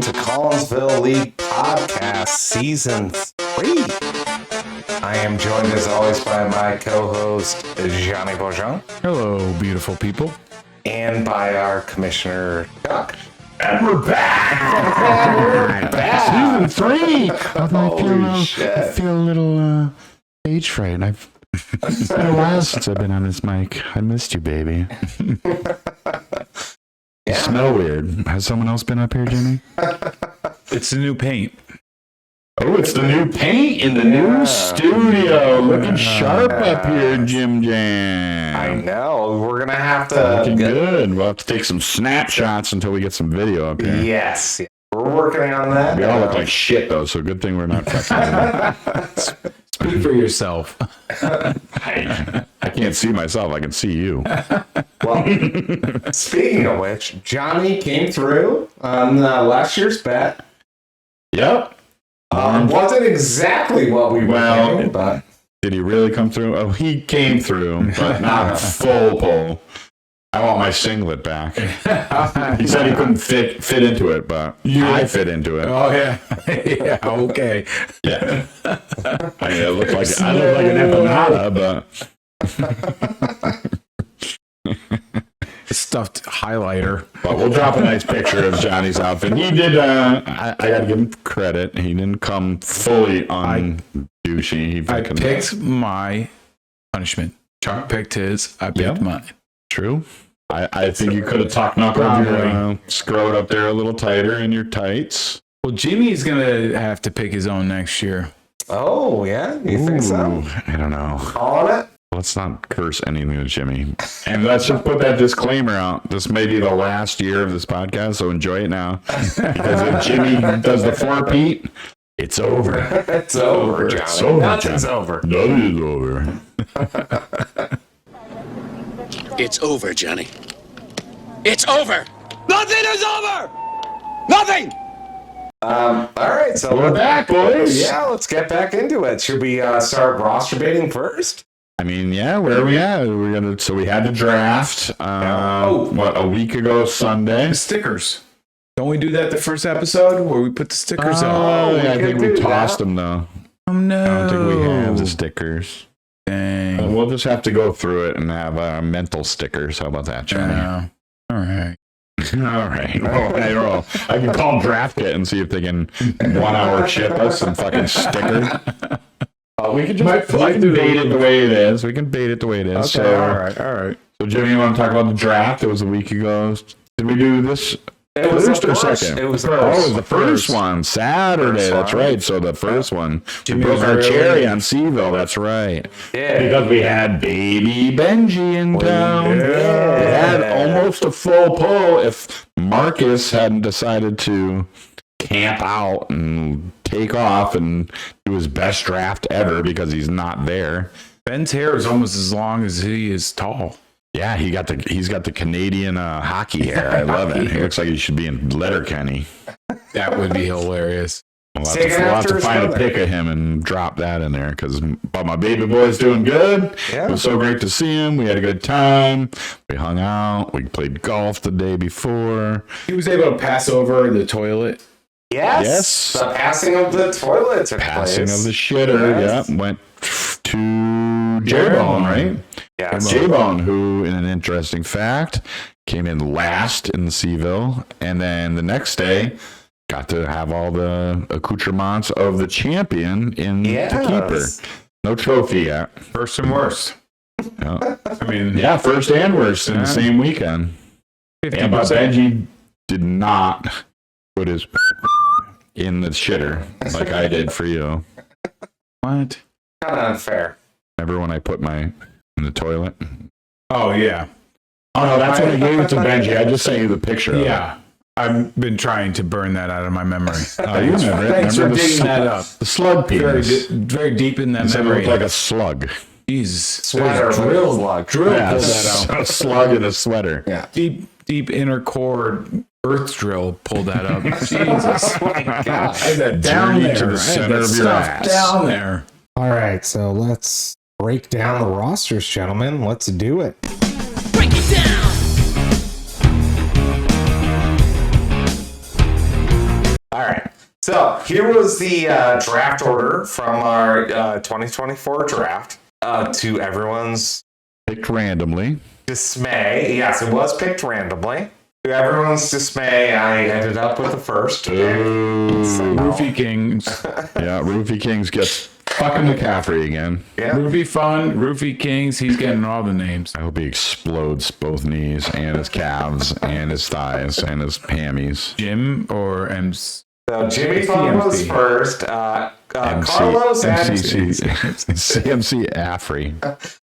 to Collinsville League Podcast Season 3. I am joined as always by my co-host, Johnny Beaujean. Hello, beautiful people. And by our commissioner, Chuck. And we're back! Season 3! Holy shit. I feel a little stage fright. It's been a while since I've been on this mic. I missed you, baby. You smell weird. Has someone else been up here, Jimmy? It's the new paint. Oh, it's the new paint in the new studio. Looking sharp up here, Jim Jam. I know. We're going to have to... Looking good. We'll have to take some snapshots until we get some video up here. Yes. We're working on that. We all look like shit, though, so good thing we're not fucking... Speak for yourself. I can't see myself. I can see you. Well, speaking of which, Johnny came through on last year's bet. Yep. Wasn't exactly what we were thinking, but... Did he really come through? Oh, he came through, but not full pull. I want my singlet back. He said he couldn't fit into it, but I fit into it. Oh, yeah. Yeah, okay. Yeah. I mean, I look like an empanada, but... Stuffed highlighter. But we'll drop a nice picture of Johnny's outfit. He did, I gotta give him credit. He didn't come fully douchey. I picked my punishment. Chuck picked his. I picked mine. True. I think you could have tucked knuckled your screwed up there a little tighter in your tights. Well, Jimmy's going to have to pick his own next year. Oh, yeah? You think so? I don't know. Calling it? Let's not curse anything to Jimmy. And let's just put that disclaimer out. This may be the last year of this podcast, so enjoy it now. Because if Jimmy does the four-peat, it's over. It's over, Johnny. It's over, Nothing's over. Nothing's over. It's over, Johnny. It's over! Nothing is over! Nothing! All right, so we're back, boys. Yeah, let's get back into it. Should we start rosterbating first? I mean, yeah, where are we at? So we had the draft, a week ago Sunday? The stickers. Don't we do that the first episode where we put the stickers out? Oh, yeah, I think we tossed them, though. Oh, no. I don't think we have the stickers. Dang. We'll just have to go through it and have mental stickers. How about that, Johnny? All right. All right. Well, I can call Draft Kit and see if they can 1 hour ship us some fucking stickers. We can just bait it the way it is. We can bait it the way it is. Okay, so, all right. So, Jimmy, you want to talk about the draft? It was a week ago. Did we do this? It was first the or first. second? It was the Oh, first. it was the first one. Saturday. That's right. So the first one. Jimmy broke was our early. cherry on C-Ville. That's right. Yeah. Because we had baby Benji in town. Yeah. It had almost a full pull if Marcus hadn't decided to camp out and take off and do his best draft ever because he's not there. Ben's hair is almost as long as he is tall. Yeah, he's got the Canadian hockey hair. I love it. He looks like he should be in Letterkenny. That would be hilarious. We'll have to find a pic of him and drop that in there but my baby boy's doing good. Yeah. It was so great to see him. We had a good time. We hung out. We played golf the day before. He was able to pass over the toilet. Yes. The passing of the toilet took Passing place. of the shitter. Yes. Yeah. Went to J-Bone, right? Yes. J-Bone, who, in an interesting fact, came in last in the C-Ville. And then the next day, got to have all the accoutrements of the champion in the keeper. No trophy yet. First and worst. Yeah. I mean, Yeah, first and worst in the same weekend. And but Benji did not put his in the shitter like I did for you. What? Kind of unfair. Remember when I put in the toilet? Oh, yeah. Oh, no, that's when I gave it to Benji. I just sent you the picture of it. Yeah. I've been trying to burn that out of my memory. Oh, you remember it. Thanks for Remember the digging that up. The slug Very, penis. very deep in that It memory. looked like a slug. Jesus. Sweater Drill slug. pulled that out. A slug in a sweater. Yeah. Deep inner core earth drill pulled that up. Jesus. Oh my God. I had that down Journey there. to the I had center that of your stuff ass. down there. All right, so let's break down the rosters, gentlemen. Let's do it. Break it down! So here was the draft order from our 2024 draft to everyone's Picked randomly. dismay. Yes, it was picked randomly. To everyone's dismay, I ended up with the first. Roofie Kings. Yeah, Roofie Kings gets fucking McCaffrey again. Yeah. Roofie Fun, Roofie Kings. He's getting all the names. I hope he explodes both knees and his calves and his thighs and his hammies. Jim or M's? So Jimmy Fun was first. Carlos and CMC Affrey.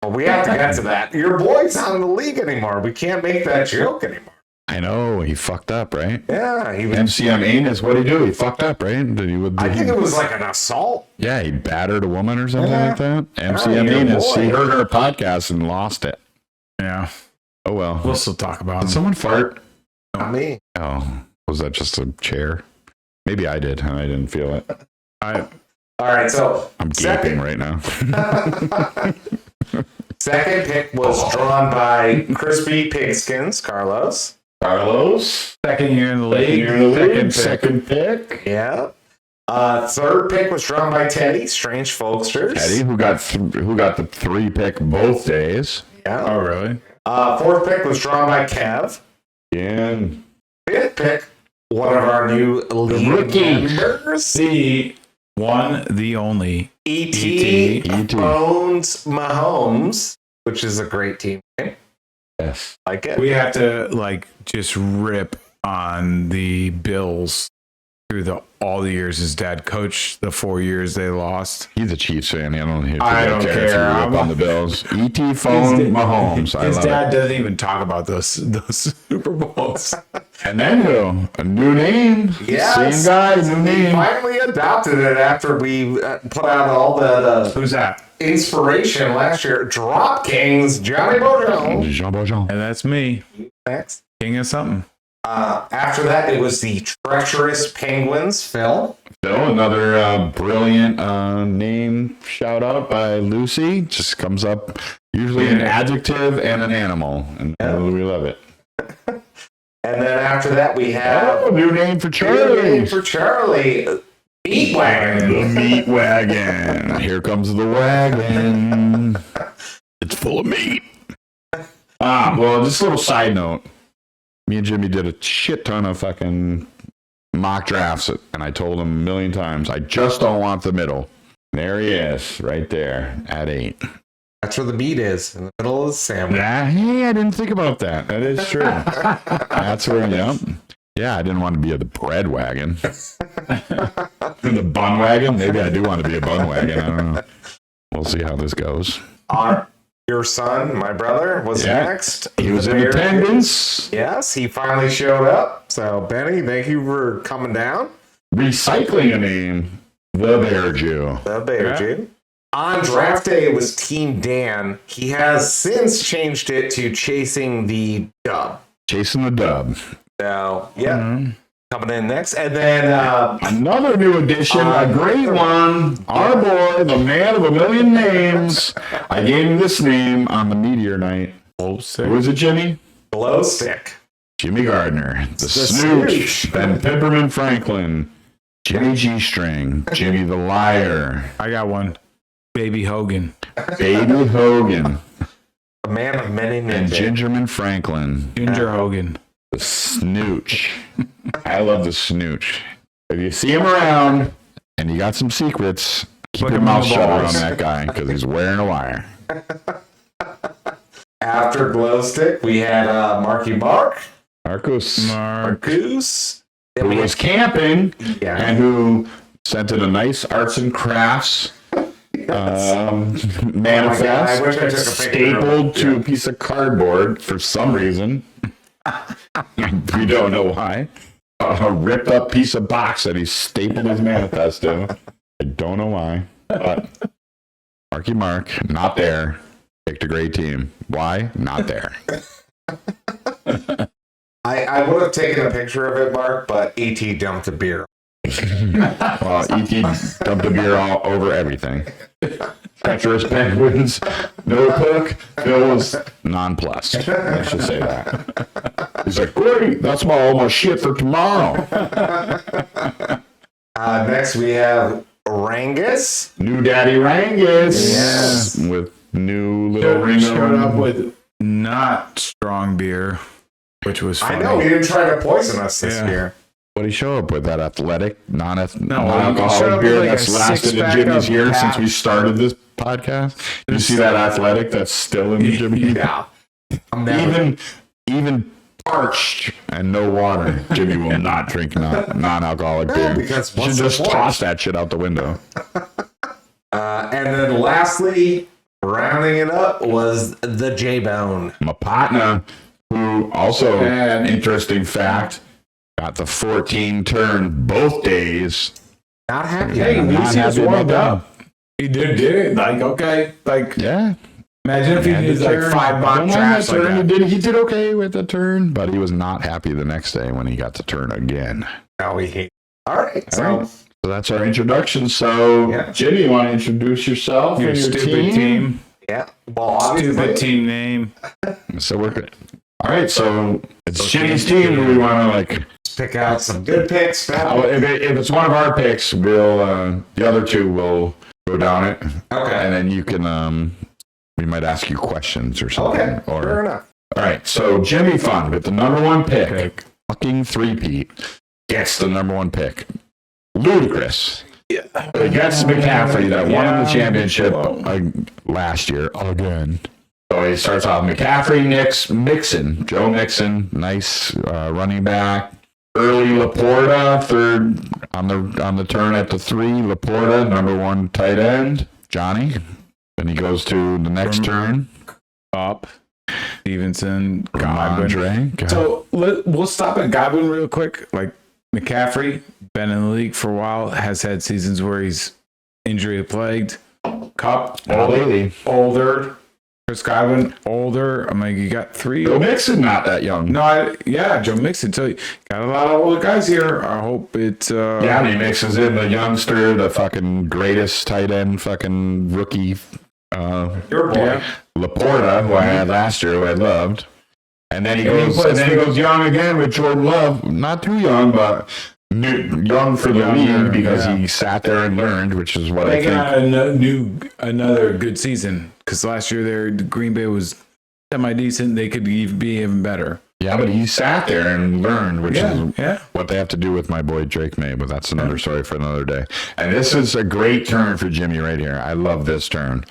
Well, we have to get to that. Your boy's not in the league anymore. We can't make that joke anymore. I know, he fucked up, right? Yeah, he was, MCM Anus, what'd he do? He fucked up, right? I think it was like an assault. Yeah, he battered a woman or something like that. Yeah, MCM your Anus, boy. he heard our podcast and lost it. Yeah. Oh, well. We'll still talk about Did him. someone fart? Not me. Oh, was that just a chair? Maybe I did, and I didn't feel it. All right, so I'm gaping right now. second pick was drawn by Crispy Pigskins, Carlos. Carlos? Second year in the league. Second pick. Yeah. Third pick was drawn by Teddy, Strange Folksters. Teddy, who got the 3 pick both days. Yeah. Oh, really? Fourth pick was drawn by Kev. And Fifth pick, one of our new league rookie. members. The one, the only. E.T. E.T. owns Mahomes, which is a great team name. yes. Like it. We have to just rip on the Bills through all the years his dad coached, the 4 years they lost. He's a Chiefs fan. I don't care. if you rip on the Bills. E.T. phone Mahomes. I His love dad it. doesn't even talk about those Super Bowls. And then who? A new name. Yes. Same guy, new We name. finally adopted it after we put out all the Who's that? inspiration last year. Drop Kings, Johnny Bojo. Jean Beaujean. And that's me. Next. King of something. After that, it was the Treacherous Penguins, Phil. So another brilliant name shout out by Lucy. Just comes up usually an adjective and an animal, and we love it. And then after that, we have New name for new Charlie. name for Charlie, Meat Wagon. The meat wagon. Here comes the wagon. It's full of meat. Well, just a little side note. Me and Jimmy did a shit ton of fucking mock drafts, and I told him a million times, I just don't want the middle. There he is, right there, at 8. That's where the meat is, in the middle of the sandwich. Yeah, hey, I didn't think about that. That is true. That's where, yeah, I didn't want to be the bread wagon. The bun wagon? Maybe I do want to be a bun wagon. I don't know. We'll see how this goes. Your son, my brother, was next. He was in Bear- attendance. Yes, he finally showed up. So, Benny, thank you for coming down. Recycling a name. The Bear Jew. The Bear Jew. On draft day, it was Team Dan. He has since changed it to Chasing the Dub. Chasing the dub. So, yeah, coming in next. And then Another new addition, a great one. Our boy, the man of a million names. I gave him this name on the Meteor Night. Who is it, Jimmy? Glow Stick. Jimmy Gardner. The Snooch. Snooch. Ben Peppermint Franklin. Jimmy G-String. Jimmy the Liar. I got one. Baby Hogan. Baby Hogan. A man of many And names. Gingerman Franklin. Ginger Hogan. The Snooch. I love the Snooch. If you see him around and you got some secrets, keep Put your him on mouth the shut balls. on that guy because he's wearing a wire. After Glow Stick, we had Marky Mark. Marcus, Marcus. Then who we was camping Yeah. and who sent in a nice arts and crafts manifest I wish I took a picture of it. stapled to a piece of cardboard for some reason. We don't know why. A ripped up piece of box that he stapled his manifest to. I don't know why. But Marky Mark, not there. Picked a great team. Why? Not there. I would have taken a picture of it, Mark, but E.T. dumped a beer. Well, E.T. dumped the beer all over everything. Treacherous Penguins, no cook, Phil was nonplussed. I should say that. He's like, great, that's all my shit for tomorrow. next we have Rangus. New Daddy Rangus. Yes. With new little ring Showed up with not strong beer, which was funny. I know, he didn't try to poison us this Yeah. year. What did he show up with? That athletic, he showed non-alcoholic up beer with like that's a lasted in six-pack Jimmy's of year Pabst. since we started this podcast. You see that athletic that's still in Jimmy? Yeah. I'm never. Even parched and no water, Jimmy will not drink non-alcoholic beer. because You what's should the just point? toss that shit out the window. And then lastly, rounding it up was the J-Bone. Mapatna, who also, And- interesting fact, got the 14 turn both days. Not happy. Hey, I'm at not least he was happy about warmed that. up. He did it. Like, okay. Like, Yeah. imagine if he did like 5 bomb traps like that. He did okay with the turn, but he was not happy the next day when he got to turn again. Now we hate. All right. All right. So that's our introduction. So, Yeah. Jimmy, you want to introduce yourself Your and your stupid team. Yeah. Well, obviously. Stupid team name. So we're good. All right. So it's Jimmy's team. Do we want to like? Pick out some good picks. If it's one of our picks, we'll the other two will go down it. Okay. And then you can we might ask you questions or something. Okay. Or Fair enough. all right. So Jimmy Fun with the number one pick. Fucking three-peat gets the number one pick. Ludicrous. Yeah. Against McCaffrey that won the championship last year again. So he starts off McCaffrey, Mixon, Joe Mixon, nice running back. Early Laporta, third on the turn at the 3. Laporta, number 1 tight end. Johnny. Then he goes to the next turn. Up. Stevenson. Godwin. Andre. So we'll stop at Godwin real quick. Like McCaffrey, been in the league for a while, has had seasons where he's injury plagued. Cup, older. Chris Godwin, older. I'm like, you got 3. Joe Mixon, not that young. No, Joe Mixon. So you got a lot of older guys here. I hope it's. Yeah, and he mixes in the youngster, the fucking greatest tight end, fucking rookie. Your boy. Yeah. Laporta, who I had last year, who I loved. And then he goes young again with Jordan Love. Not too young, but young for the league because he sat there and learned, which is what I They think. got another good season because last year Green Bay was semi decent. They could be even better. Yeah, but he sat there and learned, which is Yeah. what they have to do with my boy Drake May, but that's another story for another day. And this is a great turn for Jimmy right here. I love this turn.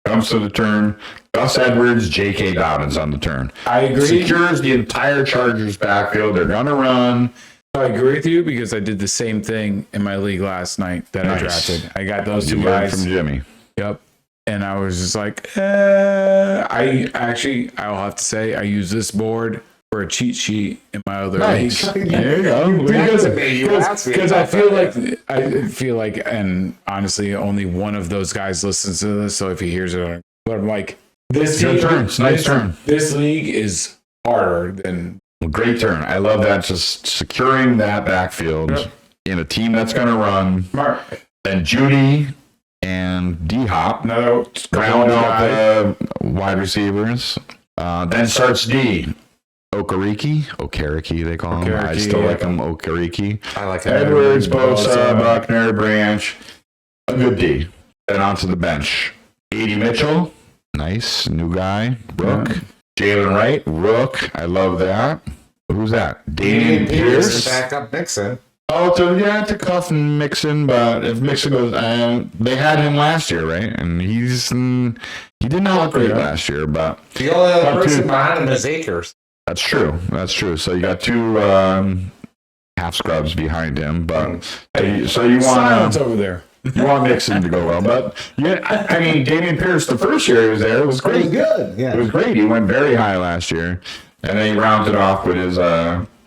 Comes to the turn. Gus Edwards, J.K. Dobbins on the turn. I agree. Secures the entire Chargers backfield. They're going to run. I agree with you because I did the same thing in my league last night that I Nice. drafted. I got those You two learned guys. from Jimmy. Yep. And I was just like, I'll have to say, I use this board for a cheat sheet in my other Nice. league. There you go. Because I feel like, and honestly, only one of those guys listens to this. So if he hears it, but I'm like, this Good turn. It's a nice turn. This league is harder than. Great turn. I love that. Just securing that backfield in a team that's going to run. Smart. Then Judy and D-Hop Another round out the wide receivers. Then starts D. Okereke, they call him. I Okereke, still yeah. like him, Okereke. I like it. Edwards, Bosa, Bosa. Buckner, Branch. A good D. Then onto the bench. 80 Mitchell. Nice. New guy. Rook. Yeah. Jalen Wright. Rook. I love that. Who's that? Damian Pierce. Back up Nixon. Oh, to cuff and Mixon, but if Mixon goes, they had him last year, right? And he did not look great last year, but The only other Up person to- behind him is Akers. that's true. That's true. So you got 2 half scrubs behind him, but so you Silence want over there. you want Mixon to go well, but yeah, I mean Damian Pierce the first year he was there, it was great. Good. It was great. He went very high last year, and then he rounded off with his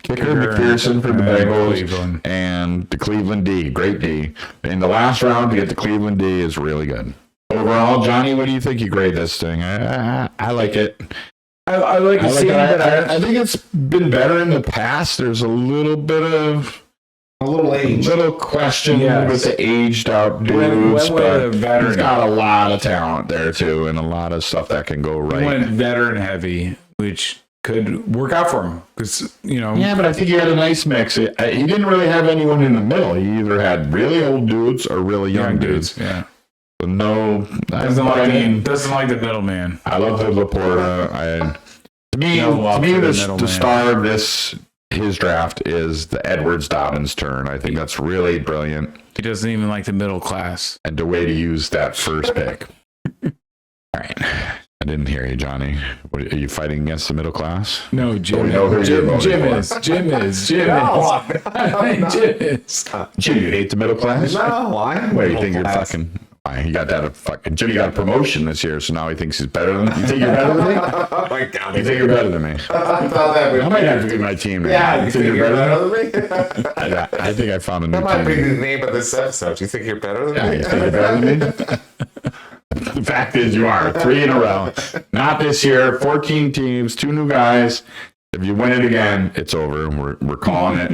kicker McPherson for the Bengals Cleveland. and the Cleveland D. Great D. In the last round to get the Cleveland D is really good. Overall, Johnny, what do you think you grade this thing? I like it. I like to see that. I think it's been better in the past. There's a little bit of A little age. little question Yes. with the aged out Went dudes, with a but veteran. he's got a lot of talent there too, and a lot of stuff that can go right. Went veteran heavy, which could work out for him because Yeah, but I think he had a nice mix. He didn't really have anyone in the middle. He either had really old dudes or really young dudes. Yeah. So no, Doesn't like the middleman. I love the Laporta. To me, No the star of his draft is the Edwards Dobbins turn. I think that's really brilliant. He doesn't even like the middle class. And the way to use that first pick. All right. I didn't hear you, Johnny. Are you fighting against the middle class? No, Jim. We know who you're voting Jim for. is. Jim is. Jim is. Jim, you hate the middle class? No, why? Wait, you think you're fucking... Why, he got that fucking... Jimmy got a promotion this year, so now he thinks he's better than... You think you're better than me? Oh my God. You think you're better than me? I thought that I might have to be my team now. Yeah, you think you're better than me? than me? I think I found a new That might be team. the name of this episode. Do you think you're better than Yeah, me? you think you're better than me? The fact is, you are 3 in a row. Not this year. 14 teams, 2 new guys. If you win it again, it's over. We're calling it.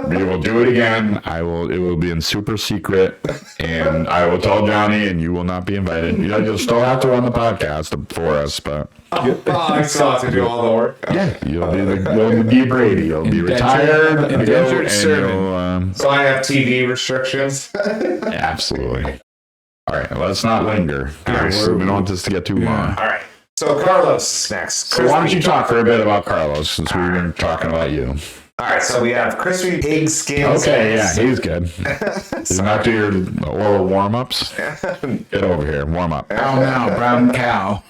We will do it again. It will be in super secret, and I will tell Johnny, and you will not be invited. You'll still have to run the podcast for us, but I still have to do all the work. yeah, you'll be Brady. You'll be retired. Indentured servant. So I have TV restrictions. Absolutely. All right, let's not linger. Yeah, We don't want this to get too long. All right. So Carlos is next. So why don't you talk for a bit about Carlos, since we've been talking about you? All right. So we have crispy pig skins. Okay, yeah, he's good. Did you not do your oral warm-ups? Get over here, warm up. Oh, no, brown cow.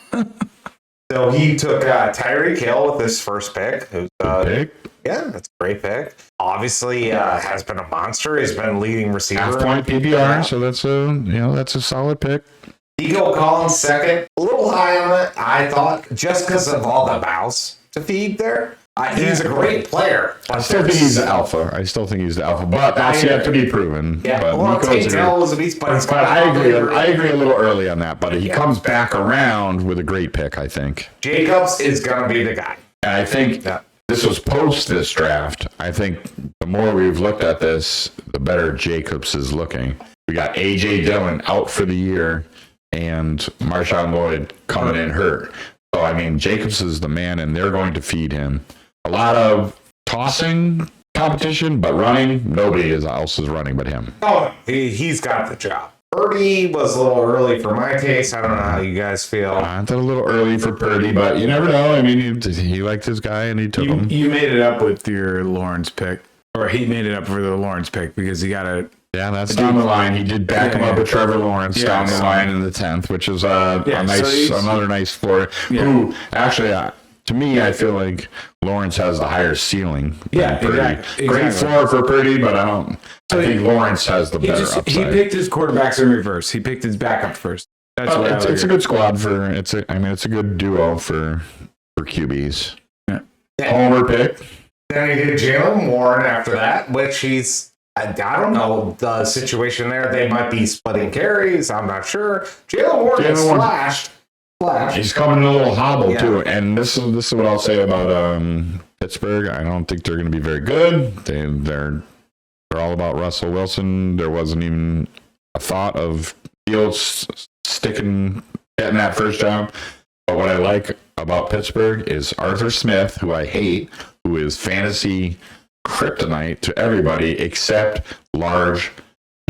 So he took Tyreek Hill with his first pick. Who's Pick. yeah, that's a great pick. Obviously, has been a monster. He's been leading receiver. Half-point PPR, so that's a solid pick. Nico Collins second, a little high on it. I thought just because of all the mouths to feed there. He's a great player. I still think he's the alpha. But that's yet to be proven. Yeah, But well, Nico's Tatel was a beast, but he's But I agree a little early on that. But he comes back around with a great pick, I think. Jacobs is gonna be the guy. And I think this was post this draft. I think the more we've looked at this, the better Jacobs is looking. We got A.J. Dillon out for the year and Marshawn Lloyd coming in hurt. So, I mean, Jacobs is the man, and they're going to feed him. A lot of tossing competition, but running, nobody else is running but him. Oh, he's got the job. Purdy was a little early for my taste. I don't know how you guys feel. It's a little early for Purdy, but you never know. I mean, he liked his guy, and he took him. You made it up with your Lawrence pick. Or he made it up for the Lawrence pick because he got a... Yeah, that's down the line. He did back him up with Trevor Lawrence down the line in the 10th, which is another nice floor. Yeah. Who, actually, to me, I feel like Lawrence has the higher ceiling. Yeah, than Purdy. exactly. Great floor for Purdy, but I think Lawrence has the better upside. He picked his quarterbacks in reverse. He picked his backup first. That's what it's a good squad for. It's a good duo for QBs. Yeah. Homer pick. Then he did Jalen Warren after that, which I don't know the situation there. They might be splitting carries. I'm not sure. Jalen Warren has flashed. He's coming in a little hobble too, and this is what I'll say about Pittsburgh. I don't think they're going to be very good. They're all about Russell Wilson. There wasn't even a thought of Fields getting that first job. But what I like about Pittsburgh is Arthur Smith, who I hate, who is fantasy kryptonite to everybody except large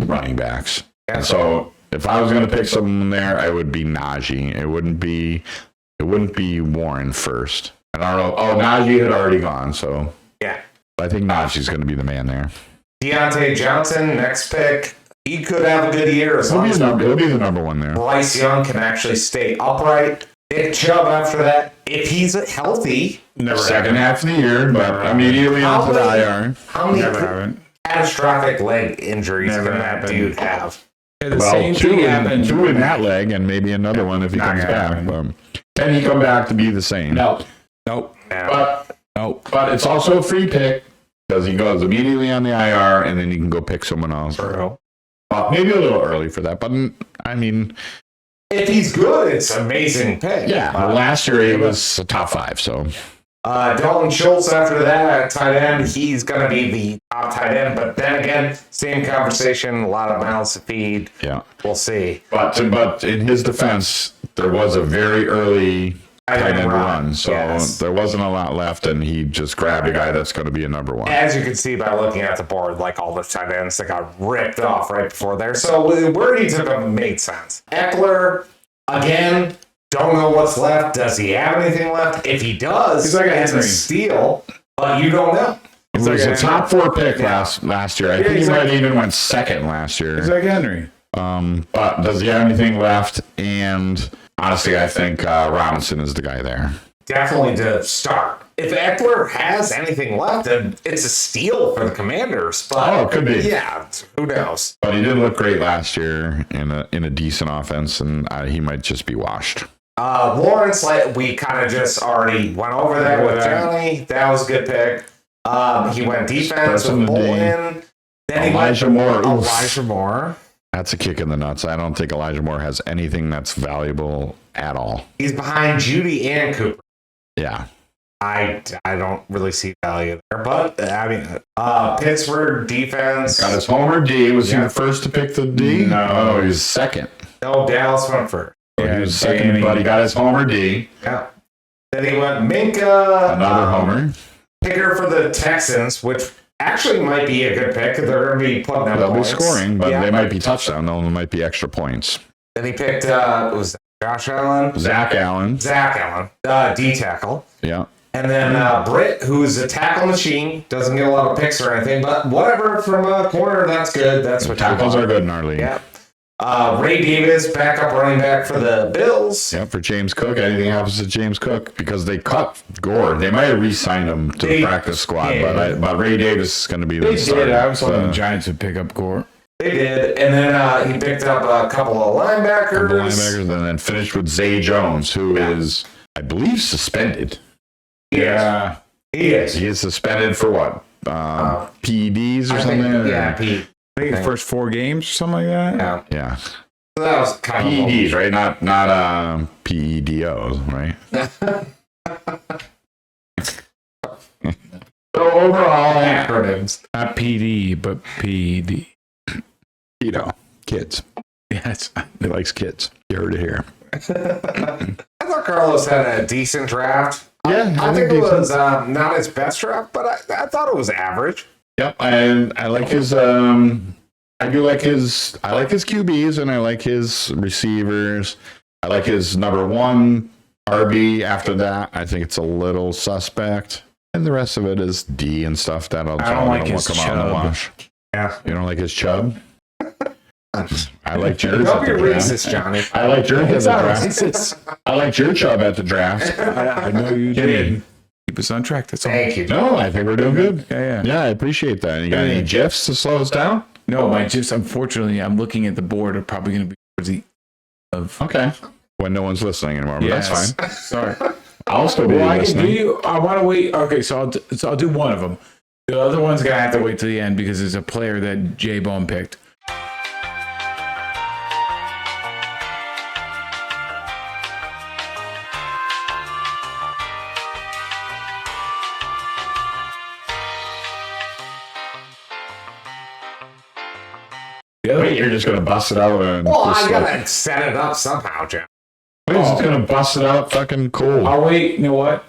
running backs. And so if I was going to pick someone there, I would be Najee. It wouldn't be Warren first. And I don't know. Oh, Najee had already gone, so Yeah. I think Najee's going to be the man there. Deontay Johnson, next pick. He could have a good year as long as He'll be the number one there. Bryce Young can actually stay upright. Nick Chubb after that, if he's healthy. Second half of the year, but immediately onto the IR. How many Never happened. catastrophic leg injuries Never can that happened. dude have? Yeah, the same thing happened. Two in that leg, and maybe another one if he Not comes gonna back. Can he come back to be the same? Nope. But it's also a free pick because he goes immediately on the IR, and then you can go pick someone else. Maybe a little early for that, but I mean, If he's good, it's an amazing pick. last year he was a top 5, so. Dalton Schultz after that, tight end. He's going to be the top tight end. But then again, same conversation, a lot of mouths to feed. Yeah. We'll see. But in his defense, there was a very early tight end run. So there wasn't a lot left, and he just grabbed a guy that's going to be a number one. As you can see by looking at the board, like all the tight ends that got ripped off right before there. So where he took him made sense. Eckler, again, don't know what's left. Does he have anything left? If he does, he's like it's a steal, but you don't know. It was a top 4 pick last year. I think he might even went second last year. He's like Henry. But does he have anything left? And honestly, I think Robinson is the guy there. Definitely to start. If Eckler has anything left, then it's a steal for the Commanders. But it could be. Yeah, who knows? But he did look great last year in a decent offense, and he might just be washed. Lawrence, we kind of just already went over that with Johnny. That was a good pick. He went defense with Bolton. Then Elijah Moore. Elijah Moore. That's a kick in the nuts. I don't think Elijah Moore has anything that's valuable at all. He's behind Judy and Cooper. Yeah. I don't really see value there, but I mean, Pittsburgh defense got his homer D. Was he the first to pick the D? No, he was second. No, Dallas went first. Yeah, he was second, but he got his homer D. Yeah. Then he went Minka. Another homer. Picker for the Texans, which actually might be a good pick. They're going to be putting up They'll points. be scoring, but they might be touchdown. There might be extra points. Then he picked was Josh Allen, Zach Allen, D tackle. Yeah. And then Britt, who's a tackle machine, doesn't get a lot of picks or anything, but whatever from a corner, that's good. That's what tackles are good in our league. Yeah. Ray Davis, backup running back for the Bills. Yeah, for James Cook. Anything happens to James Cook because they cut Gore. They might have re-signed him to the practice squad, but Ray Davis is going to be the starter. I was hoping the Giants would pick up Gore. They did, and then he picked up a couple of linebackers. And then finished with Zay Jones, who is, I believe, suspended. Yeah, he is. He is suspended for what? PEDs or something? I think the first 4 games or something like that. Yeah. So that was kind of PEDs, right? Not PEDOs, right? So overall, acronyms. Not PD, but PED. Kids. Yes. He likes kids. You heard it here. I thought Carlos had a decent draft. Yeah, I think it was not his best draft, but I thought it was average. Yep, I like his. I like his QBs, and I like his receivers. I like his number 1 RB. After that, I think it's a little suspect, and the rest of it is D and stuff that I don't like his come out in the wash. Yeah, you don't like his chub. I like yours. Don't be racist, Johnny. I like yours at the draft. I like your chub at the draft. I know you did. Keep us on track. That's all. Thank you. No, I think we're doing good. Yeah. I appreciate that. You got any GIFs to slow us down? No, my GIFs, unfortunately, I'm looking at the board, are probably going to be towards the of. Okay. When no one's listening anymore, but that's fine. Sorry. I'll still be listening. I want to wait. Okay, so I'll do one of them. The other one's going to have to wait till the end because there's a player that J-Bone picked. Wait, you're just going to bust it out? Well, I got to set it up somehow, Jeff. Wait, he's going to bust it out? Fucking cool. I'll wait. You know what?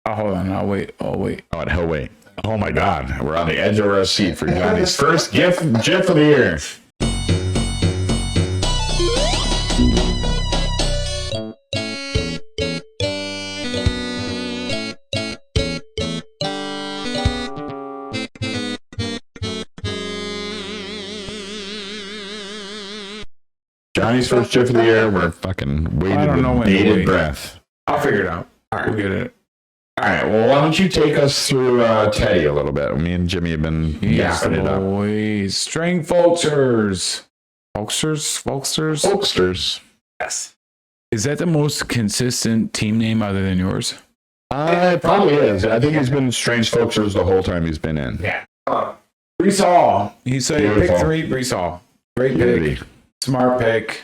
Hold on. I'll wait. Oh, and he'll wait. Oh, my God. We're on the edge of our seat for Johnny's first GIF of the year. Johnny's first GIF of the year. We're fucking waiting with bated breath. I'll figure it out. All right. We'll get it. All right. Well, why don't you take us through Teddy a little bit? Me and Jimmy have been yapping it up. Boys. String Folksters. Folksters. Yes. Is that the most consistent team name other than yours? It probably is. I think he's been Strange Folksters the whole time he's been in. Yeah. Brees Hall. He said Beautiful. pick 3. Brees Hall. Great pick. Smart pick.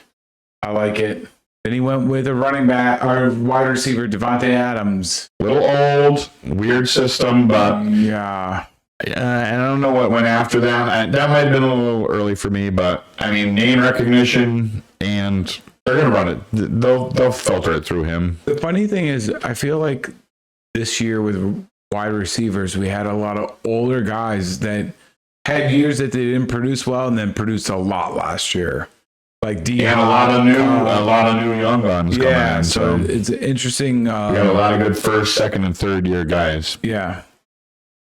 I like it. Then he went with a running back or wide receiver, Devontae Adams. Little old, weird system, but yeah. I don't know what went after that. That might have been a little early for me, but I mean, name recognition and They're gonna run it. They'll filter it through him. The funny thing is, I feel like this year with wide receivers, we had a lot of older guys that had years that they didn't produce well and then produced a lot last year. Like D. And a lot of new young guns coming in. So it's interesting. We got a lot of good first, second, and third year guys. Yeah.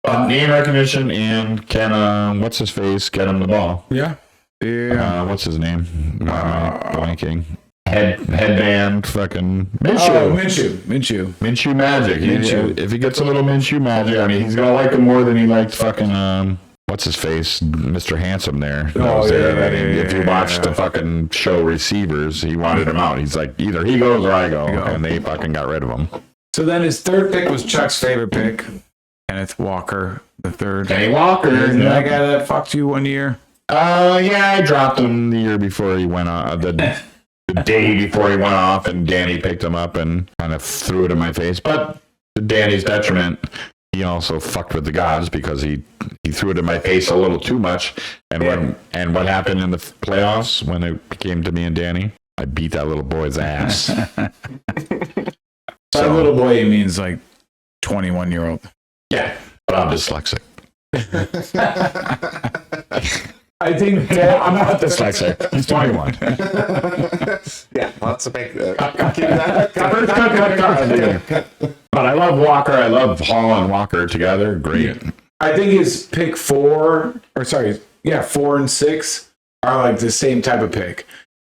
Name recognition and can what's his face get him the ball? Yeah. Yeah. What's his name? Blanking. Headband, fucking Minshew magic. If he gets a little Minshew magic, I mean, he's gonna like him more than he liked fucking what's his face, Mr. Handsome there. If you watch the fucking show Receivers, he wanted him out. He's like, either he goes or I go, and they fucking got rid of him. So then his third pick was Chuck's favorite pick, Kenneth Walker, the third. Kenny Walker, that guy that fucked you one year. Yeah, I dropped him the year before he went on the day before he went off, and Danny picked him up and kind of threw it in my face. But to Danny's detriment, he also fucked with the gods because he threw it in my face a little too much. And what happened in the playoffs when it came to me and Danny? I beat that little boy's ass. By little boy, he means like 21-year-old. Yeah, but I'm dyslexic. I think I'm not dyslexic. He's 21. Yeah, let's make But I love Walker. I love Hall and Walker together. Great. I think his pick 4 and 6 are like the same type of pick.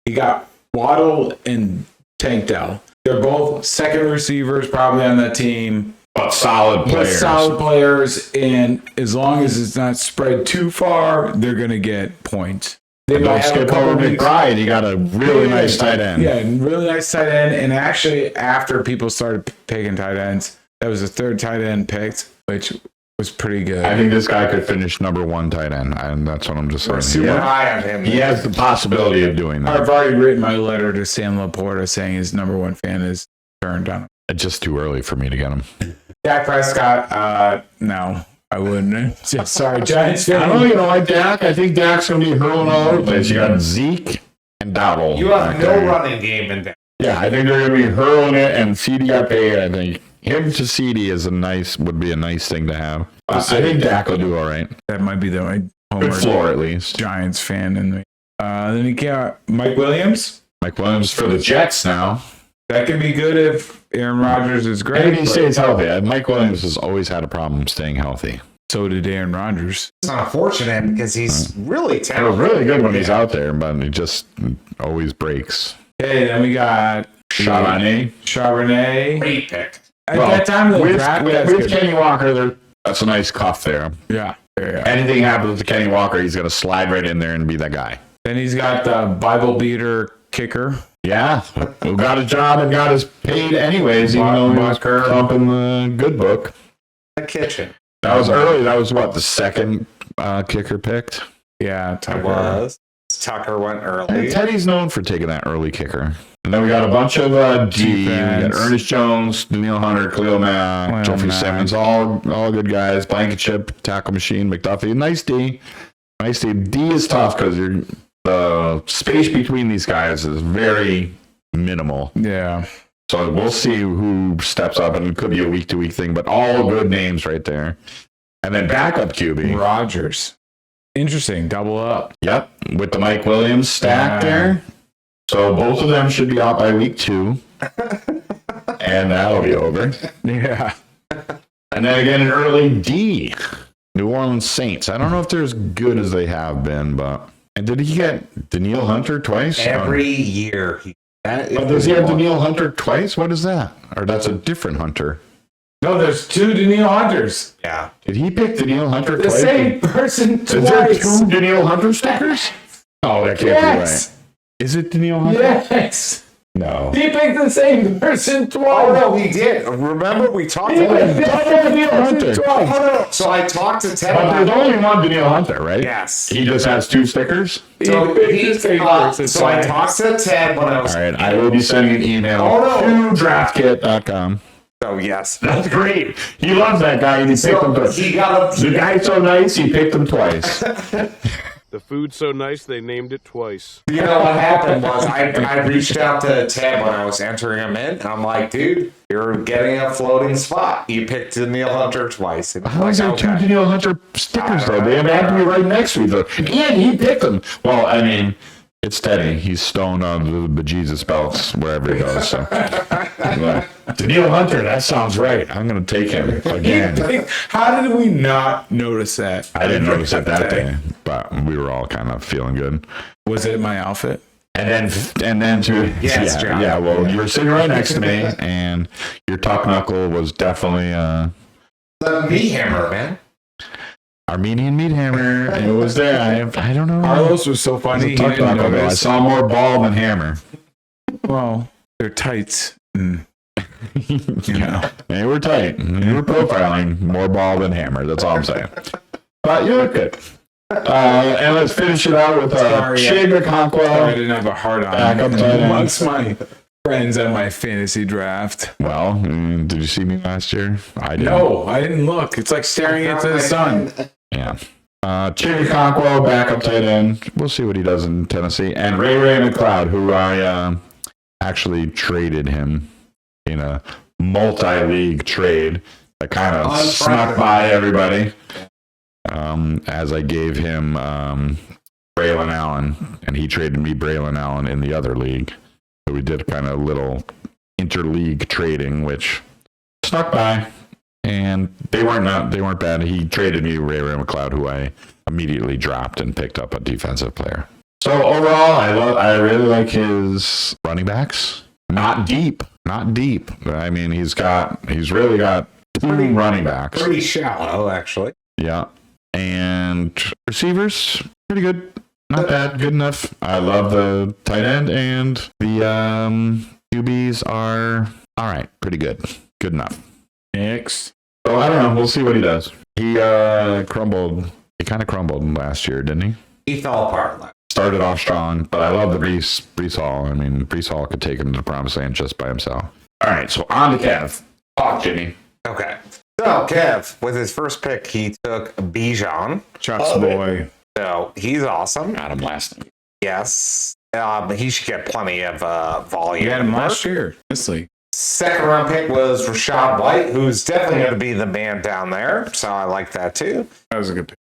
He got Waddle and Tank Dell. They're both second receivers probably on that team. But solid players, and as long as it's not spread too far, they're going to get points. They don't skip over McBride. He got a really nice tight end. Yeah, really nice tight end. And actually, after people started picking tight ends, that was the third tight end picked, which was pretty good. I think this guy could finish number 1 tight end, and that's what I'm just saying. We're super high on him. He has the possibility of doing that. I've already written my letter to Sam Laporta saying his number 1 fan is turned on him. It's just too early for me to get him. Dak Prescott, no, I wouldn't. Sorry, Giants fan. I don't know, you know, like Dak. I think Dak's going to be hurling all over the place. You got Zeke and Dowdle. You have no running game in there. Yeah, I think they're going to be hurling it, and CD got paid. I think him to CD would be a nice thing to have. I think Dak will do all right. That might be the good floor, at least. Giants fan in me. Then you got Mike Williams. Mike Williams for the Jets now. That could be good if Aaron Rodgers is great. And he stays healthy. Mike Williams has always had a problem staying healthy. So did Aaron Rodgers. It's unfortunate because he's really talented. He's really good when he's out there, but he just always breaks. Okay, then we got Charbonnet. Great pick. At that time of the draft, with Kenny Walker, that's a nice cuff there. Yeah. Anything happens to Kenny Walker, he's going to slide right in there and be that guy. Then he's got the Bible beater kicker. Yeah, who got a job and got his paid anyways, even though he was up in the good book. The kitchen. That was early. That was what, the second kicker picked? Yeah, Tucker was. Tucker went early. And Teddy's known for taking that early kicker. And then we got a bunch of D. We got Ernest Jones, Daniil Hunter, Khalil Mack, Jeffrey Simmons, all good guys. Blankenship, Tackle Machine, McDuffie. Nice D. Nice D. D is tough because the space between these guys is very minimal. Yeah. So we'll see who steps up, and it could be a week-to-week thing, but all good names right there. And then backup QB. Rodgers. Interesting. Double up. Yep. With the Mike Williams stack there. So both of them should be out by week 2. And that'll be over. Yeah. And then again, an early D. New Orleans Saints. I don't know if they're as good as they have been, but... And did he get Daniil Hunter twice? Every year. Does he have Daniil Hunter twice? What is that? Or that's a different Hunter? No, there's 2 Daniil Hunters. Yeah. Did he pick Daniil Hunter the twice? The same person twice. Is there 2 Daniil Hunter stickers? Oh, that can't be right. Is it Daniil Hunter? Yes. No. He picked the same person twice. Oh, no, he did. Remember, we talked about Daniil Hunter. So I talked to Ted about there's only one Daniil Hunter, right? Yes. He just has 2 stickers? So I talked to Ted when I was... All right, I will be sending an email to draftkit.com. Oh, yes. That's great. He loves that guy, and he picked him twice. The guy's so nice, he picked him twice. The The food's so nice they named it twice. You know what happened was I reached out to Ted when I was entering him in. And I'm like, dude, you're getting a floating spot. You picked Daniil Hunter twice. And How is there two Daniil Hunter stickers, though? They have to be right next to each other. Yeah, he picked them. Well, I mean, it's Teddy. He's stoned on the bejesus belts wherever he goes. So. Daniil Hunter, that sounds right. I'm going to take him again. How did we not notice that? I didn't notice it that day, but we were all kind of feeling good. Was it my outfit? And then Yes, John. yeah. Well, you were sitting right next to me, and your tuck knuckle was definitely the meat hammer, man. Armenian meat hammer. It was there. I don't know. Carlos was so funny. He Tuck didn't knuckle, though. I notice. saw more ball than hammer. Well, they're tights. They were tight. You were profiling more ball than hammer. That's all I'm saying. But you look good. And let's finish it out with Chig I Okonkwo. didn't have a heart on Back up tight end. amongst my friends at my fantasy draft. Well, did you see me last year? I did. No, I didn't look. It's like staring into the sun. Yeah. Chig Okonkwo, backup tight end. We'll see what he does in Tennessee. And Ray McLeod, who I actually traded him in a multi-league trade that kind of snuck by everybody. As I gave him Braylon Allen, and he traded me Braylon Allen in the other league. So we did kind of little interleague trading, which snuck by, and they weren't bad. He traded me Ray McLeod, who I immediately dropped and picked up a defensive player. So overall, I really like his running backs. Not deep. I mean, he's really got two running backs. Pretty shallow, actually. Yeah. And receivers, pretty good. Not bad. Good enough. I love the tight end, and the QBs are all right. Pretty good. Good enough. Next. So I don't know. We'll see what he does. He crumbled. He kind of crumbled last year, didn't he? He fell apart. Started off strong, but I love the Brees Hall. I mean, Brees Hall could take him to the promised land just by himself. All right, so on to Kev. Talk, Jimmy. Okay. So, Kev, with his first pick, he took Bijan. Chuck's boy. So, he's awesome. Got him last night. Yes. He should get plenty of volume. You had him last year. This league. Second round pick was Rashad White, who's definitely going to be the man down there. So, I like that too. That was a good pick.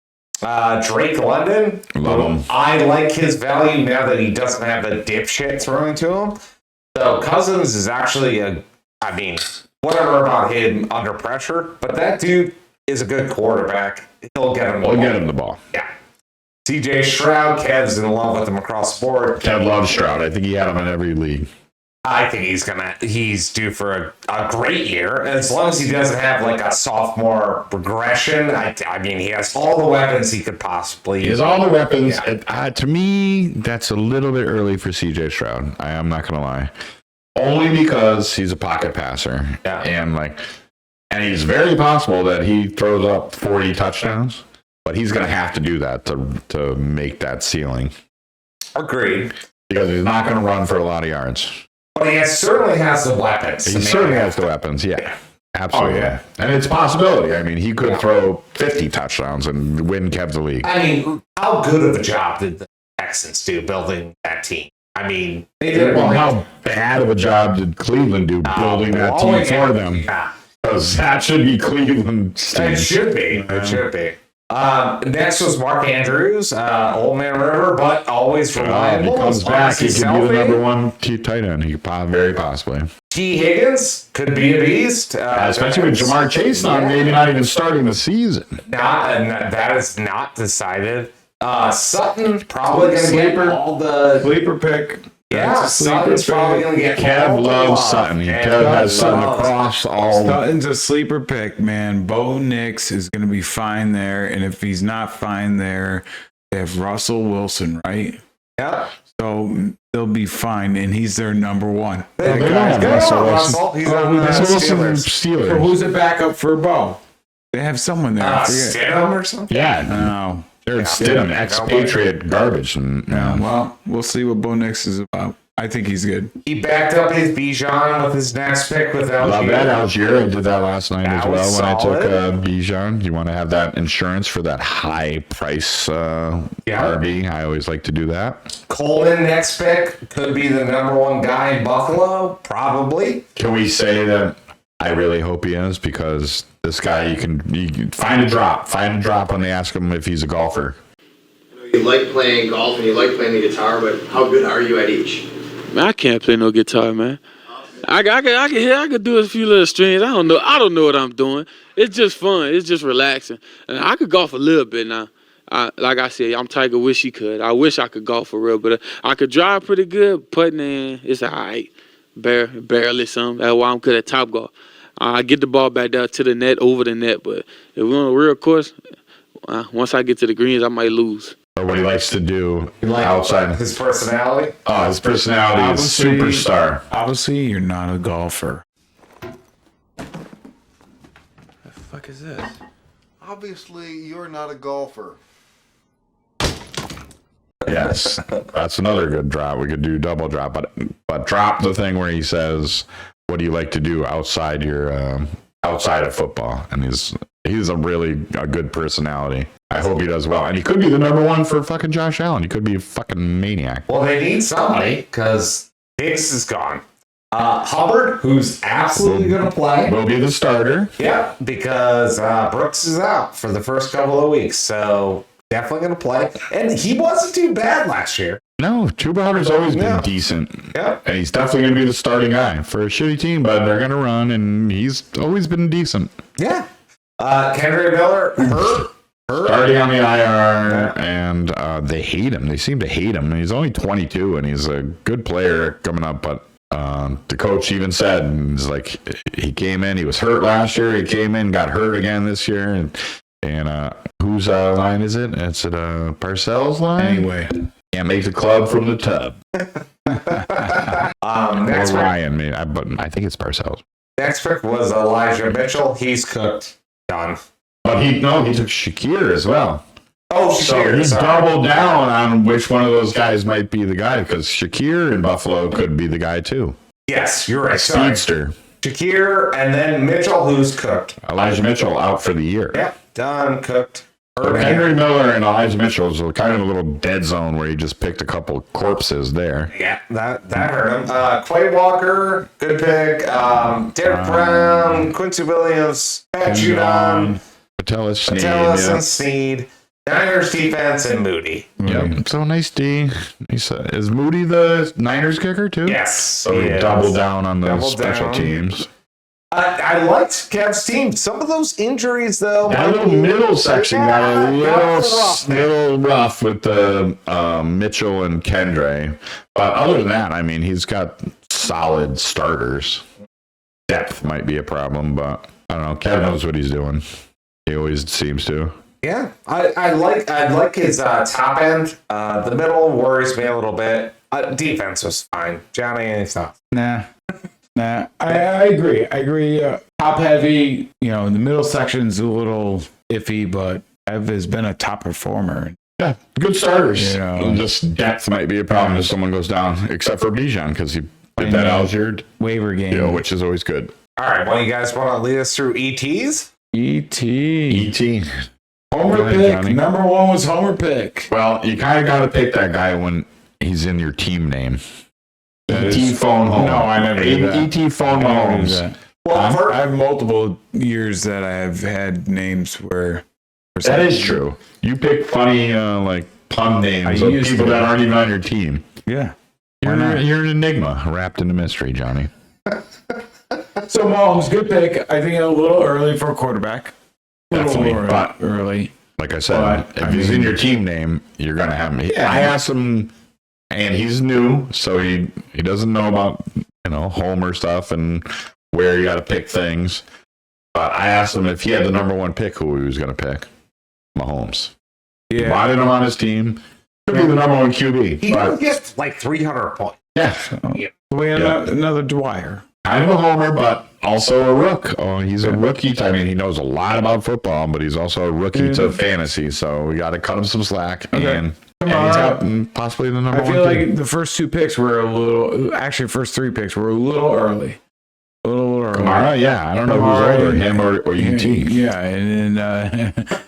Drake London. Love him. I like his value now that he doesn't have the dipshit thrown to him. So Cousins is actually whatever about him under pressure, but that dude is a good quarterback. He'll get him the ball. Get him the ball. Yeah. CJ Stroud, Kev's in love with him across the board. Kev loves Stroud. I think he had him in every league. I think he's due for a great year. As long as he doesn't have like a sophomore regression. I mean, he has all the weapons he could possibly use. He has all the weapons. Yeah. To me, that's a little bit early for CJ Stroud. I am not going to lie. Only because he's a pocket passer. Yeah. And he's very possible that he throws up 40 touchdowns, but he's going to have to do that to make that ceiling. Agreed. Because he's not going to run for a lot of yards. But he certainly has the weapons. He certainly has the weapons, yeah. Absolutely. Oh, yeah. And it's a possibility. I mean, he could throw 50 touchdowns and win Kev the league. I mean, how good of a job did the Texans do building that team? I mean, they did. Well, how bad of a job did Cleveland do building that team for them? Yeah. Because that should be Cleveland's team. It should be. It should be. Next was Mark Andrews, Old Man River, but always reliable. If he comes as long back, as he he's could be the healthy. number one tight end. He could very possibly. T. Higgins could be a beast. Especially with Jamar Chase maybe not even starting the season. That is not decided. Sutton probably going to get all the... Sleeper pick. Yeah, Sutton's probably going to get Kev all the loves love. Sutton. Kev Kev has Sutton loves- across all. Sutton's a sleeper pick, man. Bo Nix is going to be fine there. And if he's not fine there, they have Russell Wilson, right? Yeah. So they'll be fine. And he's their number one. They don't have Good Russell on Wilson. Russell. He's on the Russell Wilson Steelers. So who's the backup for Bo? They have someone there. I forget. Stidham or something? Yeah, No. Jared Stidham, expatriate garbage. And, Well, we'll see what Bo Nix is about. I think he's good. He backed up his Bijan with his next pick with Algier. Love that, Algier. I did that last night That as well was when I took solid. Bijan. You want to have that insurance for that high price RB. I always like to do that. Coleman next pick could be the number one guy in Buffalo, probably. Can we say that I really hope he is? Because this guy, you can find a drop. Find a drop when they ask him if he's a golfer. You like playing golf and you like playing the guitar, but how good are you at each? Man, I can't play no guitar, man. I could do a few little strings. I don't know what I'm doing. It's just fun. It's just relaxing. And I could golf a little bit now. Like I said, I'm Tiger. Wish he could. I wish I could golf for real, but I could drive pretty good. Putting in, it's all right. Barely some. That's why I'm good at top golf. I get the ball back down to the net, over the net. But if we're on a real course, once I get to the greens, I might lose. Or what he likes to do outside. His personality. Oh, his personality is superstar. Obviously, you're not a golfer. The fuck is this? Obviously, you're not a golfer. Yes, that's another good drop. We could do double drop, but drop the thing where he says, "What do you like to do outside your outside of football?" And he's a good personality. I hope he does well, and he could be the number one for fucking Josh Allen. He could be a fucking maniac. Well, they need somebody because Hicks is gone. Hubbard, who's absolutely going to play, Will be the starter. yeah, because Brooks is out for the first couple of weeks, so definitely going to play. And he wasn't too bad last year. No, Chuba Hubbard's always been decent. Yeah. And he's definitely going to be the starting guy for a shitty team, but they're going to run, and he's always been decent. Yeah. Kendrick Miller, hurt. Starting on the IR, and they hate him. They seem to hate him. He's only 22, and he's a good player coming up, but the coach even said, he's like, he came in, he was hurt last year, he came in, got hurt again this year, and whose line is it? It's Parcells' line? Anyway. Can't make the club from the tub. Next Or pick, Ryan, but I think it's Parcells. next pick was Elijah Mitchell. He's cooked. Done. But he took Shakir as well. Oh, So Shakir, he sorry. doubled down on which one of those guys might be the guy, because Shakir in Buffalo could be the guy too. Yes, you're right. Sorry. Speedster. Shakir, and then Mitchell, who's cooked. Elijah Mitchell out for the year. Yep, done, cooked. But Henry Miller and Elijah Mitchell is kind of a little dead zone where he just picked a couple corpses there. Yeah, that hurt him. Quay Walker, good pick. Derek Brown, Quincy Williams, Pat Judon, Patellus, Metellus, yeah. and Sneed. Niners defense and Moody. Yep. So nice D. Is Moody the Niners kicker too? Yes. So he doubled down on the Doubled special down. teams. I liked Kev's team. Some of those injuries, though. That little middle section got a rough. little rough with the Mitchell and Kendre. But other than that, I mean, he's got solid starters. Depth might be a problem, but I don't know. Kev knows what he's doing. He always seems to. Yeah, I like his top end. The middle worries me a little bit. Defense was fine. Johnny, any thoughts? Nah. I agree. Top heavy, the middle section's a little iffy, but Ev has been a top performer. Yeah, good starters. You know. Just depth might be a problem if someone goes down, except for Bijan, because he did that Algier, Waiver game. which is always good. All right, well, you guys want to lead us through ETs? E.T. ET. Homer Go ahead, pick. Johnny. Number one was Homer pick. Well, you kind of got to pick that guy when he's in your team name. That ET is- phone home. No, I never did that. ET phone I never did homes. that. Well, I have multiple years that I have had names where. That is true. You pick funny like pun names I of used people to. that aren't even on your team. Yeah. Why not? You're an enigma wrapped in a mystery, Johnny. So Mahomes, good pick. I think a little early for a quarterback. Definitely, but early. like I said, But, if he's in your team name, you're gonna have him. I asked him, and he's new, so he doesn't know about Homer stuff and where you got to pick things. But I asked him if he had the number one pick, who he was gonna pick. Mahomes. He Yeah. wanted him on his team. Could be the number one QB. he but did get like 300 points. yeah, We had Yeah. another Dwyer. kind of a homer, but also a rook. Oh, he's a rookie. I mean, he knows a lot about football, but he's also a rookie to fantasy. So we got to cut him some slack. Okay. And And he's got possibly the number I one feel pick. like the first 2 picks were first 3 picks were a little early. A little early. Kamara, yeah. I don't know who's older, him or UT. Yeah, and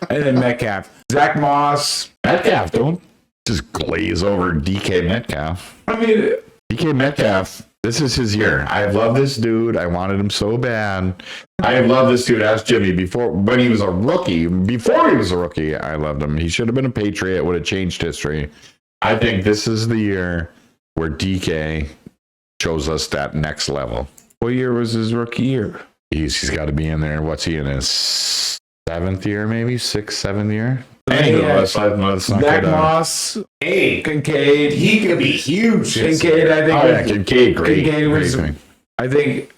then Metcalf. Zach Moss. Metcalf, don't just glaze over DK Metcalf. I mean, DK Metcalf, this is his year. I love this dude. I wanted him so bad. I love this dude. Ask Jimmy when he was a rookie. Before he was a rookie, I loved him. He should have been a Patriot. Would have changed history. I think this is the year where DK shows us that next level. what year was his rookie year? He's got to be in there. What's he in his 7th year, maybe 6th, 7th year? Yeah. Let's not Zach get Moss, Hey, Kincaid. he could be huge. Kincaid, I think. Oh yeah, Kincaid, great. Kincaid was, Great thing. I think,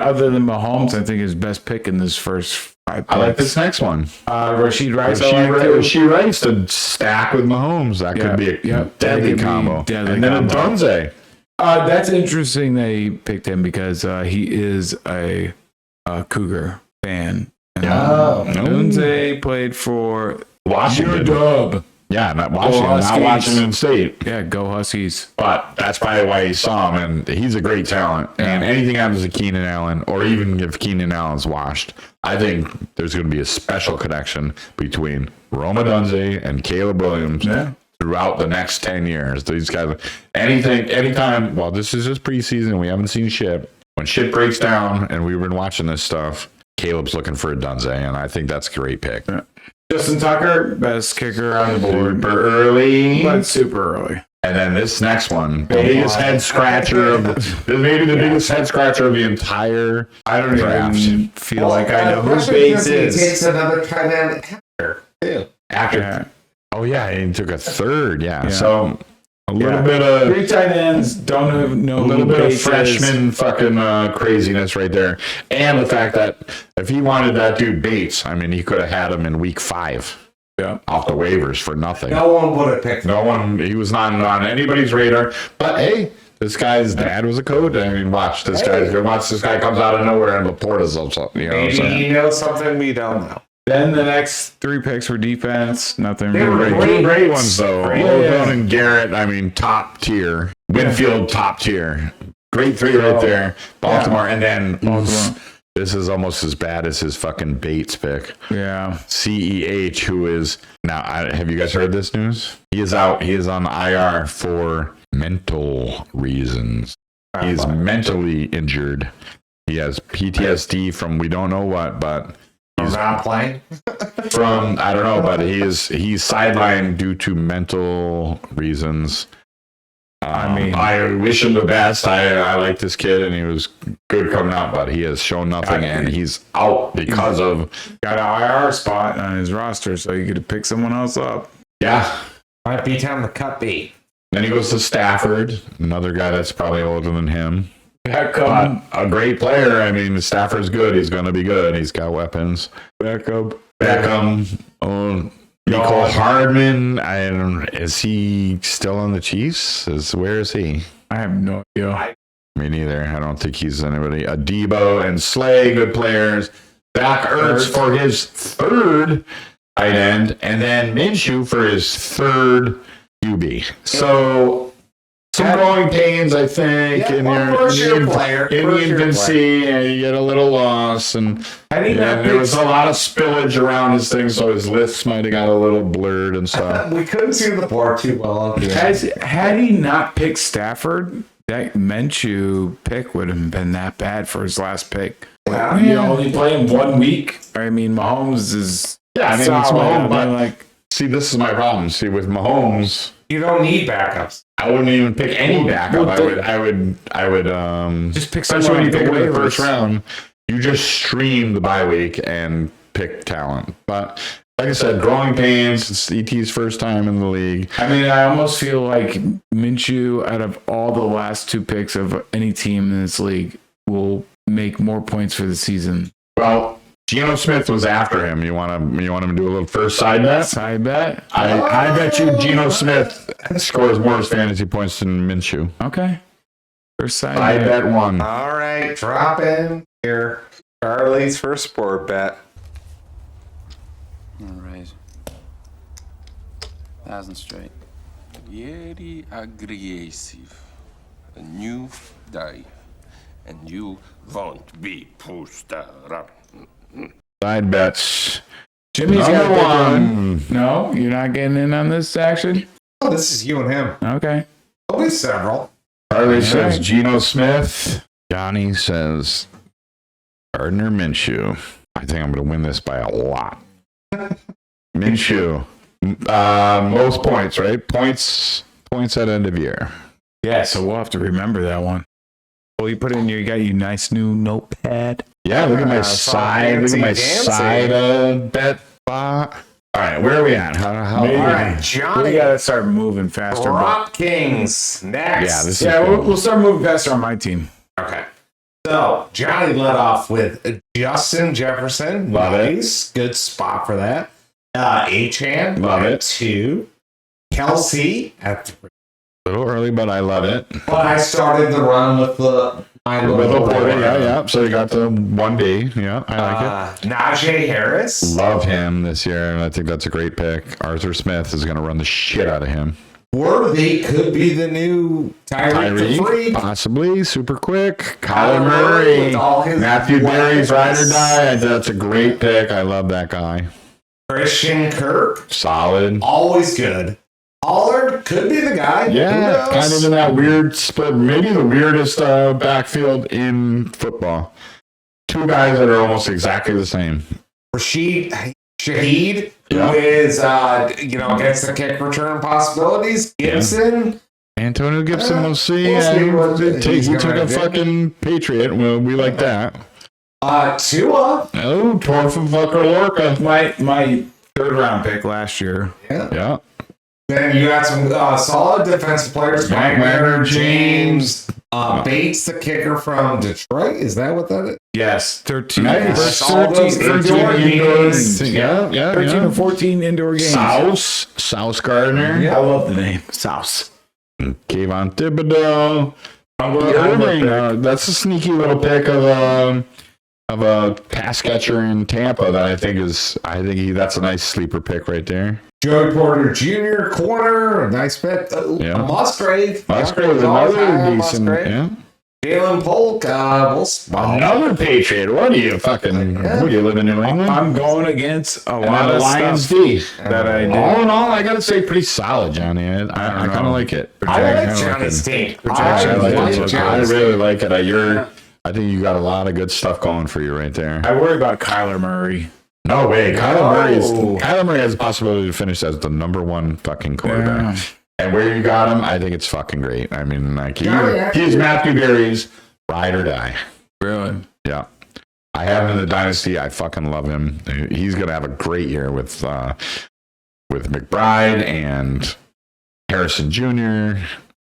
other than Mahomes, I think his best pick in this first 5 picks. I like this next one. Rashid Rice. I like too. Rashid Rice to stack with Mahomes. That could be a deadly combo. And then a Dunze. That's interesting they picked him because he is a Cougar fan. Dunze played for Washington. Dub. Yeah, not Washington. Not Washington State. Yeah, go Huskies. But that's probably why he saw him, and he's a great talent. And anything happens to Keenan Allen, or even if Keenan Allen's washed, I think there's going to be a special connection between Roma Dunze and Caleb Williams throughout the next 10 years. These guys, anytime, well, this is just preseason. We haven't seen shit. When shit breaks down, and we've been watching this stuff, Caleb's looking for a Dunze, and I think that's a great pick. Yeah. Justin Tucker, best kicker on the board. Super early. But super early. And then this next one, the biggest head scratcher of maybe the biggest head scratcher of the entire draft. Even feel like I know who Bates is. He takes another tight end After. Oh yeah, he took a third. Yeah. So a little bit of three tight ends. Don't know a little who bit of Bates freshman fucking craziness right there, and the fact that if he wanted that dude Bates, I mean, he could have had him in week 5. Yeah, off the waivers for nothing. No one would have picked him. No one. He was not on anybody's radar. But hey, this guy's dad was a coach. I mean, watch this guy. Watch this guy comes out of nowhere and Laporta's up something. You know, Maybe he knows something we don't know. Then the next 3 picks were defense. Nothing they really. Were great ones though. Logan and Garrett. I mean, top tier. Winfield, top tier. Great 3 right there. Baltimore, and then Baltimore. This is almost as bad as his fucking Bates pick. Yeah. CEH, who is now, have you guys heard this news? He is out. He is on IR for mental reasons. He is mentally injured. He has PTSD from we don't know what, but he's not playing. From I don't know, but he's sidelined due to mental reasons. I mean, I wish him the best. I like this kid, and he was good coming out, but he has shown nothing, and he's out because of got an IR spot on his roster, so you could pick someone else up. Yeah, might be time to cut bait. Then he goes to Stafford, another guy that's probably older than him. But a great player. I mean, Stafford's good. He's going to be good. He's got weapons. Beckham. Nicole Hardman, is he still on the Chiefs? Where is he? I have no idea. Me neither. I don't think he's anybody. Debo and Slay, good players. Zach Ertz for his 3rd tight end, and then Minshew for his 3rd QB. So some growing pains, I think, in your infancy, and you get a little lost, and there was a lot of spillage around his thing, so his lists might have got a little blurred and stuff. We couldn't see the board too well. Had he not picked Stafford, that Minshew pick would have been that bad for his last pick. Yeah. You only play him 1 week. I mean, Mahomes is it's Mahomes, but see, this is my problem. See, with Mahomes, you don't need backups. I wouldn't even pick any backup. I would just pick especially when you pick in the first round. You just stream the bye week and pick talent. But like I said, growing pains. It's ET's first time in the league. I mean, I almost feel like Minshew, out of all the last 2 picks of any team in this league, will make more points for the season. Well, Geno Smith was after him. You want him to do a little first side bet? Side bet? I bet you Geno Smith scores more fantasy points than Minshew. Okay. First side bet. I bet 1. All right, drop in here. Charlie's first sport bet. All right. 1,000 straight. very aggressive. A new day. And you won't be pushed around. Side bets. Jimmy's got Number a one. one. No, you're not getting in on this action? Oh, this is you and him. Okay. There'll be several. Charlie says Geno Smith. Johnny says Gardner Minshew. I think I'm going to win this by a lot. Minshew. Most points, right? Points at end of year. Yeah, so we'll have to remember that one. Well, you put it in your, you got your nice new notepad. Yeah, look at my side. Look at my side bet spot. All right, where are we at? How All right, Johnny. We got to start moving faster. Drop Kings next. Yeah, this is We'll start moving faster on my team. Okay. So, Johnny led off with Justin Jefferson. Love nice. Good spot for that. Achan. Love it. 2. Kelsey at 3. a little early, but I love it. But I started the run with my little boy. Yeah. So you got the 1B. Yeah, I like it. Najee Harris. Love him this year, and I think that's a great pick. Arthur Smith is going to run the shit out of him. Worthy could be the new Tyreek. Possibly. Super quick. Kyler Murray. Matthew Berry's ride or die. That's a great pick. I love that guy. Christian Kirk. Solid. Always good. Pollard could be the guy. Yeah, kind of in that weird split. Maybe the weirdest backfield in football. Two guys that are almost exactly the same. Rashid Shaheed, who is, against the kick return possibilities. Gibson. Antonio Gibson, we'll see. He took a fucking Patriot. Well, we like that. Tua. Oh, Torfa Lorca. My third round pick last year. Yeah. Then you got some solid defensive players. Wagner, James, Bates, the kicker from Detroit. Is that what that is? Yes. 13. Nice. 13 indoor games. Yeah. 13 or 14 indoor games. South Gardner. Yeah. I love the name. South. Kayvon Thibodeau. That's a sneaky little pick of a pass catcher in Tampa that I think that's a nice sleeper pick right there. Joey Porter Jr., corner, nice bet. Musgrave. Musgrave is another decent. Yeah. Jalen Polk, another Patriot. What are you fucking? What are you living in New England? I'm going against a lot of Lions stuff D that I did. All in all, I gotta say, pretty solid, Johnny. I kind of like it. I like Johnny's team. I really like it. I think you got a lot of good stuff going for you right there. I worry about Kyler Murray. No way. Kyler Murray has the possibility to finish as the number one fucking quarterback. Yeah. And where you got him, I think it's fucking great. I mean, like he's Matthew Berry's ride or die. Really? Yeah. I have him in the dynasty. I fucking love him. He's gonna have a great year with McBride and Harrison Jr.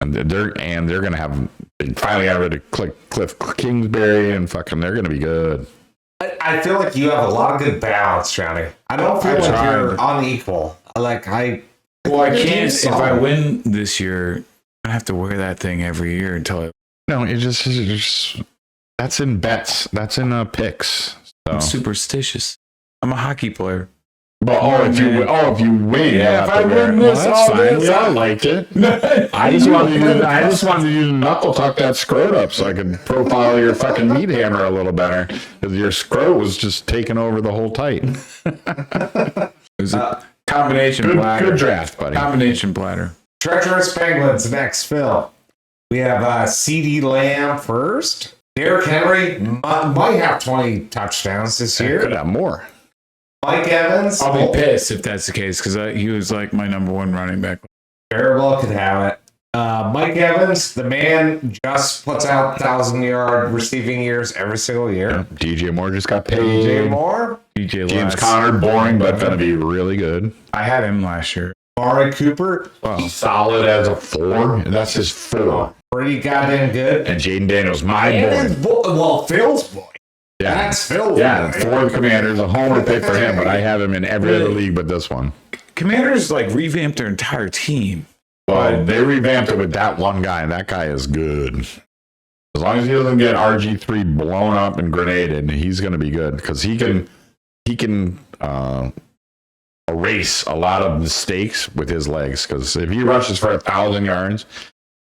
And they're gonna have. They finally got rid of Cliff Kingsbury and fucking. They're gonna be good. I feel like you have a lot of good balance, Johnny. I don't feel like you're unequal. I can't. If I win this year, I have to wear that thing every year until I. No, it just that's in bets. That's in picks. So. I'm superstitious. I'm a hockey player. But if you win, yeah. If I win this, that's fine. Yeah, I liked it. I just wanted you to knuckle tuck that scrot up so I could profile your fucking meat hammer a little better because your scrot was just taking over the whole tight. It was a combination platter. Good draft, buddy. Combination platter. Treacherous Penguins next, Phil. We have CD Lamb first. Derrick Henry might have 20 touchdowns this year. Could have more. Mike Evans. I'll be pissed if that's the case because he was like my number one running back. Very well could have it. Mike Evans, the man, just puts out 1,000-yard receiving years every single year. Yeah. DJ Moore just got paid. DJ Moore. James Conner, boring, but going to be really good. I had him last year. Amari Cooper. Solid as a 4. That's his 4. Pretty goddamn good. And Jaden Daniels, my boy. Phil's boy. Yeah. That's Phil's boy. For the Commanders, a homer pick for him, but I have him in every other league but this one. Commanders revamped their entire team. But they revamped it with that one guy, and that guy is good. As long as he doesn't get RG3 blown up and grenaded, he's going to be good because he can erase a lot of mistakes with his legs. Because if he rushes for 1,000 yards,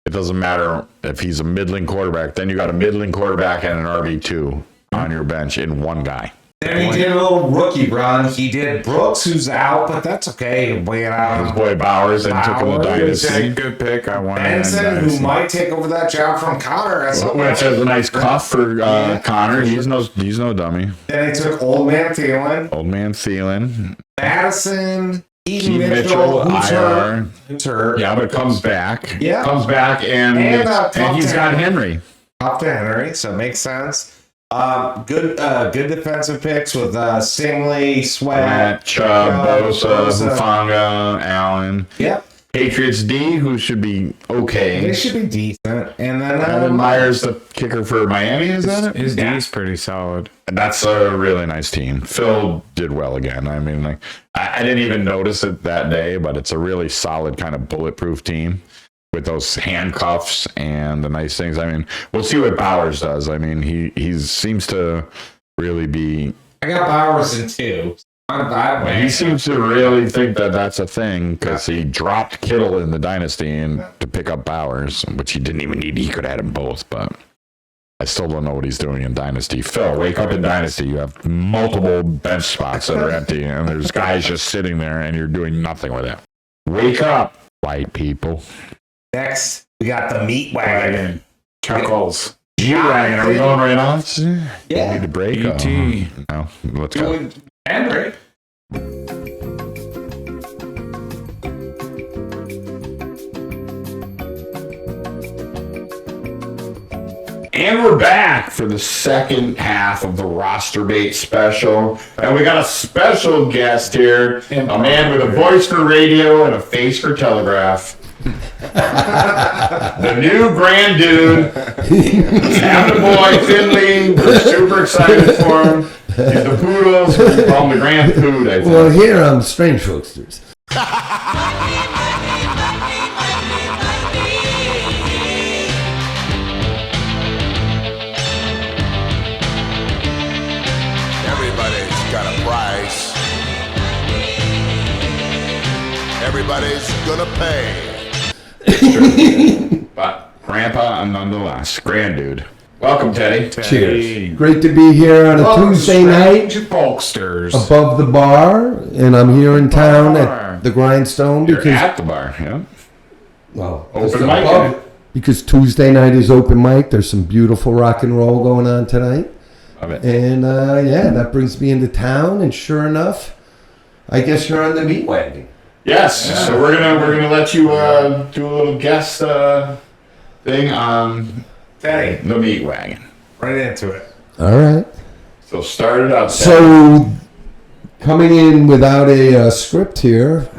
it doesn't matter if he's a middling quarterback. Then you got a middling quarterback and an RB2 on your bench in one guy. Then he did a little rookie run. He did Brooks, who's out, but that's okay. Weighing out His boy Bowers and took him to Dynasty. Good pick. I want Benson, who might take over that job from Connor. Which has a nice cuff for Connor. He's no dummy. Then he took Old Man Thielen. Madison, Keaton Mitchell, who's hurt. Yeah, but comes back. Yeah. Comes back and he's got Henry. Up to Henry, so it makes sense. Good defensive picks with Stingley, Sweat, Chubb, Bosa, Hufanga, Allen. Yep. Patriots D, who should be okay. They should be decent. And then Evan Myers, the kicker for Miami, is that it? His D is pretty solid. That's a really nice team. Phil did well again. I mean, like I didn't even notice it that day, but it's a really solid kind of bulletproof team with those handcuffs and the nice things. I mean, we'll see what Bowers does. I mean, he seems to really be. I got Bowers in 2. He seems to really think that that's a thing because he dropped Kittle in the Dynasty and to pick up Bowers, which he didn't even need. He could have had them both, but I still don't know what he's doing in Dynasty. Phil, wake up in Dynasty. You have multiple bench spots that are empty, and there's guys just sitting there, and you're doing nothing with it. Wake up, white people. Next, we got the meat wagon. Chuckles. G-Wagon, are we going right on? Yeah. Need a break? E.T. No, let's go. Henry. And we're back for the second half of the Rosterbate special. And we got a special guest here, a man with a voice for radio and a face for telegraph. The new grand dude. Having a boy, Finley. We're super excited for him. He's the poodles. We call him the grand food, I think. Well, here on Strange Folksters. Everybody's got a price. Everybody's gonna pay. But Grandpa, nonetheless, grand dude. Welcome, Teddy. Cheers. Great to be here on a Tuesday night. Folksters. Above the bar, and I'm here in town at the Grindstone You're because at the bar, yeah. well, Open mic. because Tuesday night is open mic. There's some beautiful rock and roll going on tonight, Love it. and yeah, that brings me into town. And sure enough, I guess you're on the meat wagon. Yes. Yeah. So we're gonna let you do a little guest thing on Teddy, the meat wagon. right into it. All right. So start it up. So coming in without a script here,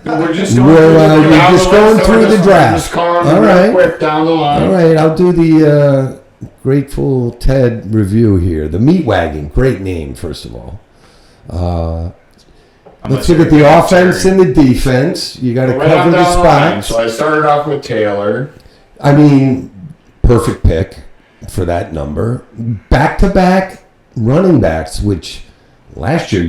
we're just going through the draft. Just calling All right. quick down the line. All right, I'll do the Grateful Ted review here. The Meat Wagon, great name, first of all. Let's look at the offense and the defense. You got to cover the spots. So I started off with Taylor. I mean, perfect pick for that number. Back-to-back running backs, which last year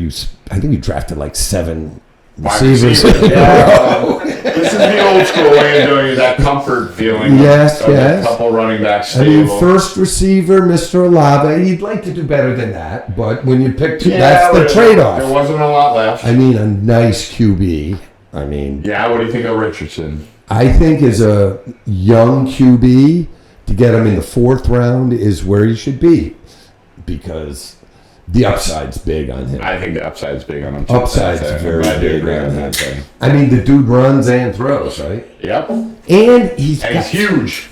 I think you drafted like 7 receivers. Yeah. This is the old school way of doing it, that comfort feeling. Yes, yes. A couple running backs stable. I mean, first receiver, Mr. Olave. You'd like to do better than that, but when you pick two, that's the trade-off. There wasn't a lot left. I mean, a nice QB. I mean... Yeah, what do you think of Richardson? I think as a young QB, to get him in the 4th round is where he should be, because the upside's big on him. I think the upside's big on him too. Upside's very big on him. Thing. I mean, the dude runs and throws, right? Yep. And he's huge.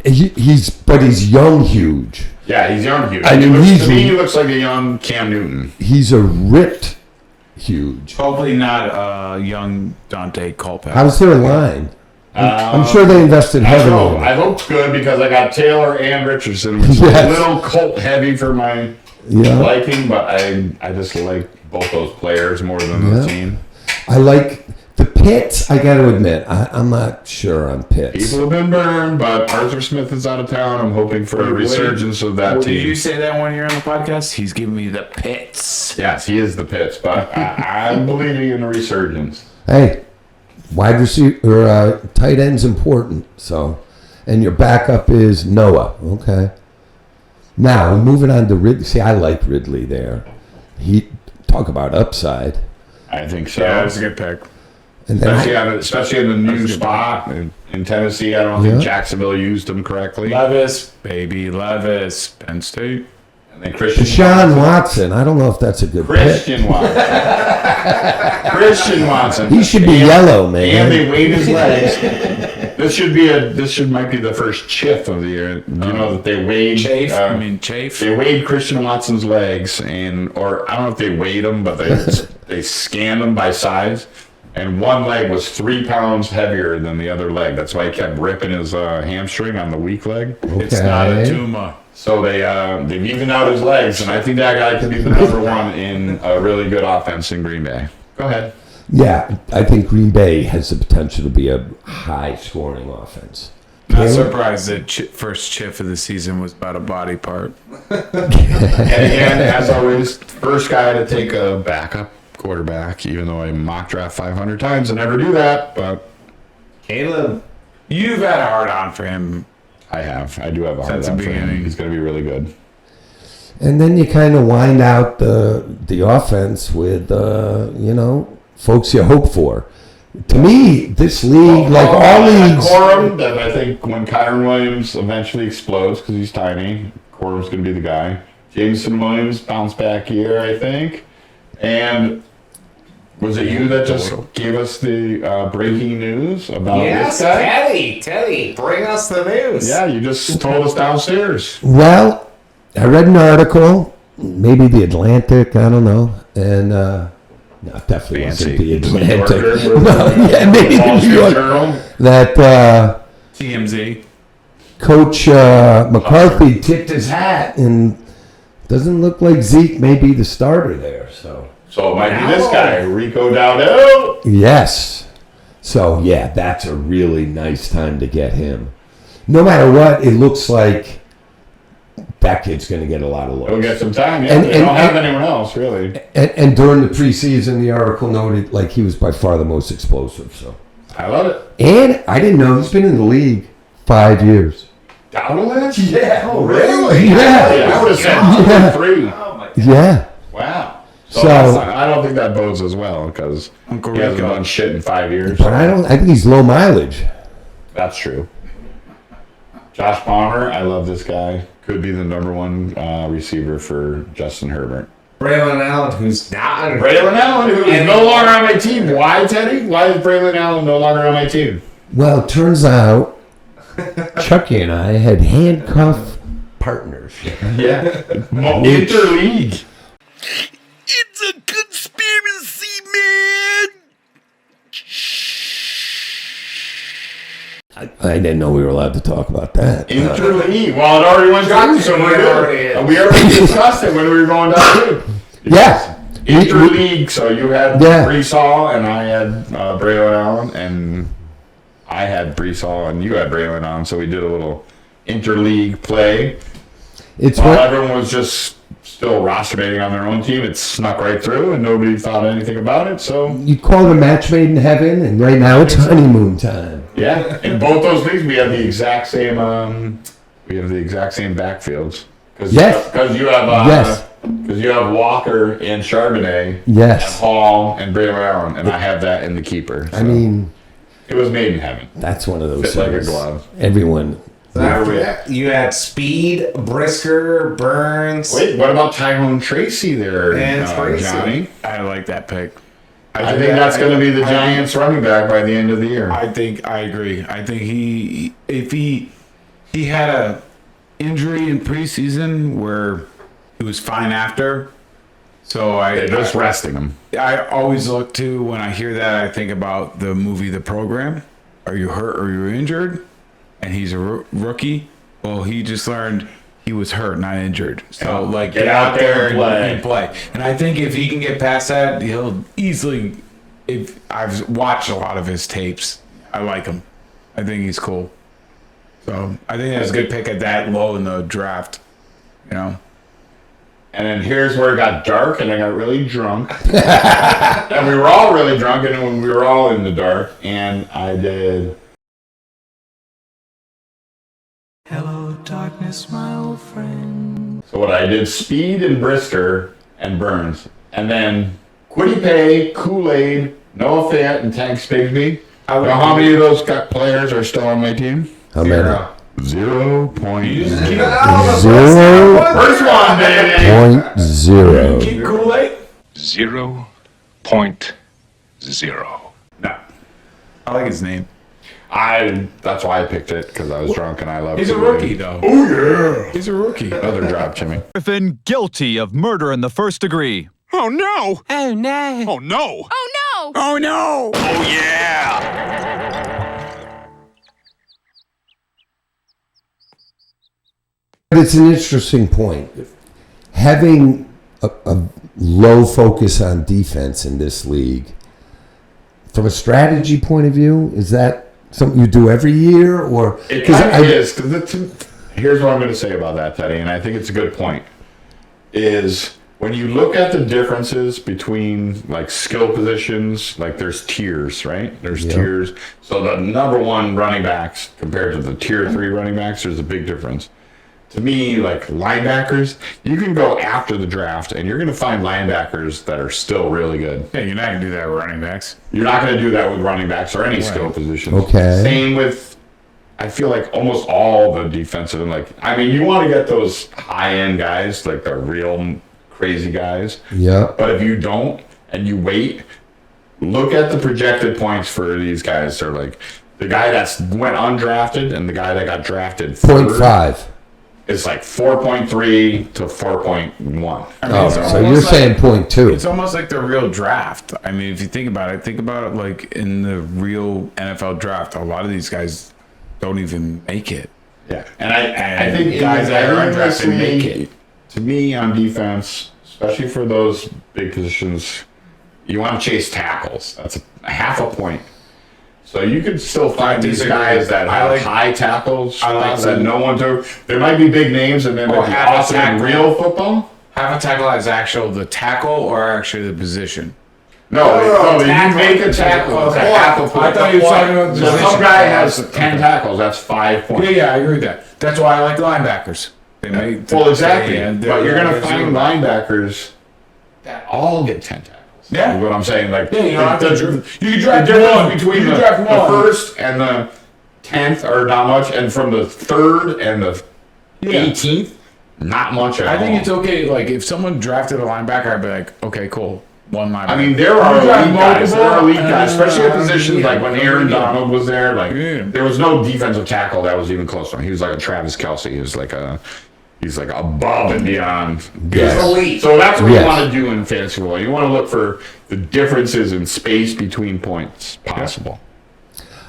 He's young huge. Yeah, he's young huge. I mean, to me, he looks like a young Cam Newton. He's a ripped huge. Hopefully not young Dante Culpepper. How's their line? I'm sure they invested heavily. I hope good because I got Taylor and Richardson, which is a little Colt heavy for my liking, but I just like both those players more than the team. I like the Pitts, I got to admit, I'm not sure on Pitts. People have been burned, but Arthur Smith is out of town. I'm hoping for a resurgence of that team. Did you say that when you're on the podcast? He's giving me the Pitts. Yes, he is the Pitts, but I'm believing in a resurgence. Hey, wide receiver or tight end's important. So, and your backup is Noah. Okay. Now moving on to Ridley. See, I like Ridley there. He talk about upside. I think so. Yeah, that's a good pick. And then Especially in the new spot in Tennessee. I don't think Jacksonville used him correctly. Levis, Penn State. And then Christian Deshaun Watson. I don't know if that's a good Christian pick. Watson. Christian Watson. He should be yellow, man. And they weighed his legs. This might be the first chiff of the year. You know that they weighed chafe. They weighed Christian Watson's legs, or I don't know if they weighed them, but they scanned them by size. And one leg was 3 pounds heavier than the other leg. That's why he kept ripping his hamstring on the weak leg. Okay. It's not a tumor. So they've evened out his legs, and I think that guy could be the number one in a really good offense in Green Bay. Go ahead. Yeah, I think Green Bay has the potential to be a high-scoring offense. Not surprised that first chiff of the season was about a body part. And again, as always, first guy to take a backup quarterback, even though I mock draft 500 times and never do that. But Caleb, you've had a hard on for him. I have. I do have a hard Since on the for him. beginning. He's going to be really good. And then you kind of wind out the offense with, folks you hope for. To me, this league, like all leagues... Corum, that I think when Kyron Williams eventually explodes, because he's tiny, Corum's going to be the guy. Jameson Williams, bounce back year, I think. And was it you that just gave us the breaking news about this guy? Teddy, bring us the news. Yeah, you just told us downstairs. Well, I read an article, maybe the Atlantic, I don't know, and no, it definitely wasn't the Atlantic. Maybe the New York Journal. That TMZ. Coach McCarthy tipped his hat, and doesn't look like Zeke may be the starter there. So it might be this guy, Rico Dowdell. Yes. So yeah, that's a really nice time to get him. No matter what, it looks like that kid's going to get a lot of looks. He'll get some time. Yeah, they don't have anyone else really. And during the preseason, the article noted like he was by far the most explosive. So I love it. And I didn't know he's been in the league 5 years. Dowdell? Yeah. Oh, really? Yeah. I would have said 3. Oh my God. Yeah. Wow. So I don't think that bodes as well because he hasn't done shit in 5 years. But I think he's low mileage. That's true. Josh Palmer, I love this guy. Could be the number one receiver for Justin Herbert. Braylon Allen, who's not on Braylon Allen, who is no longer on my team. Why, Teddy? Why is Braylon Allen no longer on my team? Well, it turns out Chucky and I had handcuff partners. Yeah. Interleague. It's a conspiracy, man! I didn't know we were allowed to talk about that. Interleague. Well, it already went through, so we're good. We already discussed it when we were going down too. Yeah. Interleague. So you had Brees Hall, and I had Braylon Allen, and I had Brees Hall, and you had Braylon Allen. So we did a little interleague play. While everyone was just still rosterbating on their own team, it snuck right through, and nobody thought anything about it. So you call it a match made in heaven, and right now it's honeymoon time. Yeah, in both those leagues, we have the exact same. Backfields. Because you have because you have Walker and Charbonnet. Yes. And Hall and Braylon Allen, and I have that in the keeper. So I mean, it was made in heaven. That's one of those Fit like a things. glove. Everyone. You had Speed, Brisker, Burns. Wait, what about Tyrone Tracy there, And Tracy. Johnny? I like that pick. I think that's going to be the Giants running back by the end of the year. I agree. I think if he had a injury in preseason where he was fine after. So They're just resting him. I always look to, when I hear that, I think about the movie The Program. Are you hurt or you're injured? And he's a rookie. Well, he just learned he was hurt, not injured. So, get out there and and play. And I think if he can get past that, he'll easily if I've watched a lot of his tapes, I like him. I think he's cool. So I think that's a good pick at that low in the draft. You know. And then here's where it got dark, and I got really drunk. And we were all really drunk, and when we were all in the dark, and I did. Hello, darkness, my old friend. So what I did, Speed and Brisker and Burns, and then Quiddy Pay, Kool-Aid, Noah Fayette, and Tank Spigsby. You know how many of those players are still on my team? How many? 0.0. First one, baby. 0.0. Keep Kool-Aid? 0.0. No. I like his name. That's why I picked it, because I was drunk and I love He's a Kool-Aid. rookie, though. Oh, yeah. He's a rookie. Another drop, Jimmy. Griffin guilty of murder in the first degree. Oh no! Oh no. Oh no! Oh no. Oh no! Oh yeah! But it's an interesting point. Having a low focus on defense in this league, from a strategy point of view, is that something you do every year? Or It kind of is. Here's what I'm going to say about that, Teddy, and I think it's a good point, is when you look at the differences between like skill positions, like there's tiers, right? There's tiers. So the number one running backs compared to the tier 3 running backs, there's a big difference. To me, like linebackers, you can go after the draft and you're going to find linebackers that are still really good. Yeah, you're not going to do that with running backs. You're not going to do that with running backs or any skill positions. Okay. Same with, I feel like almost all the defensive, and like, I mean, you want to get those high-end guys, like the real crazy guys. Yeah. But if you don't and you wait, look at the projected points for these guys. They're like the guy that's went undrafted and the guy that got drafted 0.5. It's like 4.3 to 4.1. So you're saying 0.2. It's almost like the real draft. I mean, if you think about it like in the real NFL draft, a lot of these guys don't even make it. Yeah, and I think guys that are undrafted make it. To me, on defense, especially for those big positions, you want to chase tackles. That's a half a point. So you could still find these guys that have high tackles that no one took. There might be big names, and then there's awesome in real football. Half a tackle is the tackle or actually the position? No, you make a tackle. It's a half a point. I thought you were talking about the so position. some guy has 10 tackles. That's 5 points. Yeah, I agree with that. That's why I like linebackers. They make well, exactly. But you're going to find linebackers that all get 10 tackles. Yeah, is what I'm saying. Like, yeah, you can draft the one between the first and the 10th are not much, and from the 3rd and the 18th, not much at all. I think it's okay. Like if someone drafted a linebacker, I'd be like, okay, cool, one linebacker. I mean, there are elite guys. There are elite guys, especially at positions like when Aaron Donald was there. Like there was no defensive tackle that was even close to him. He was like a Travis Kelce. He was like a. He's like above and beyond. Yes. Elite. So that's what you want to do in fantasy football. You want to look for the differences in space between points possible.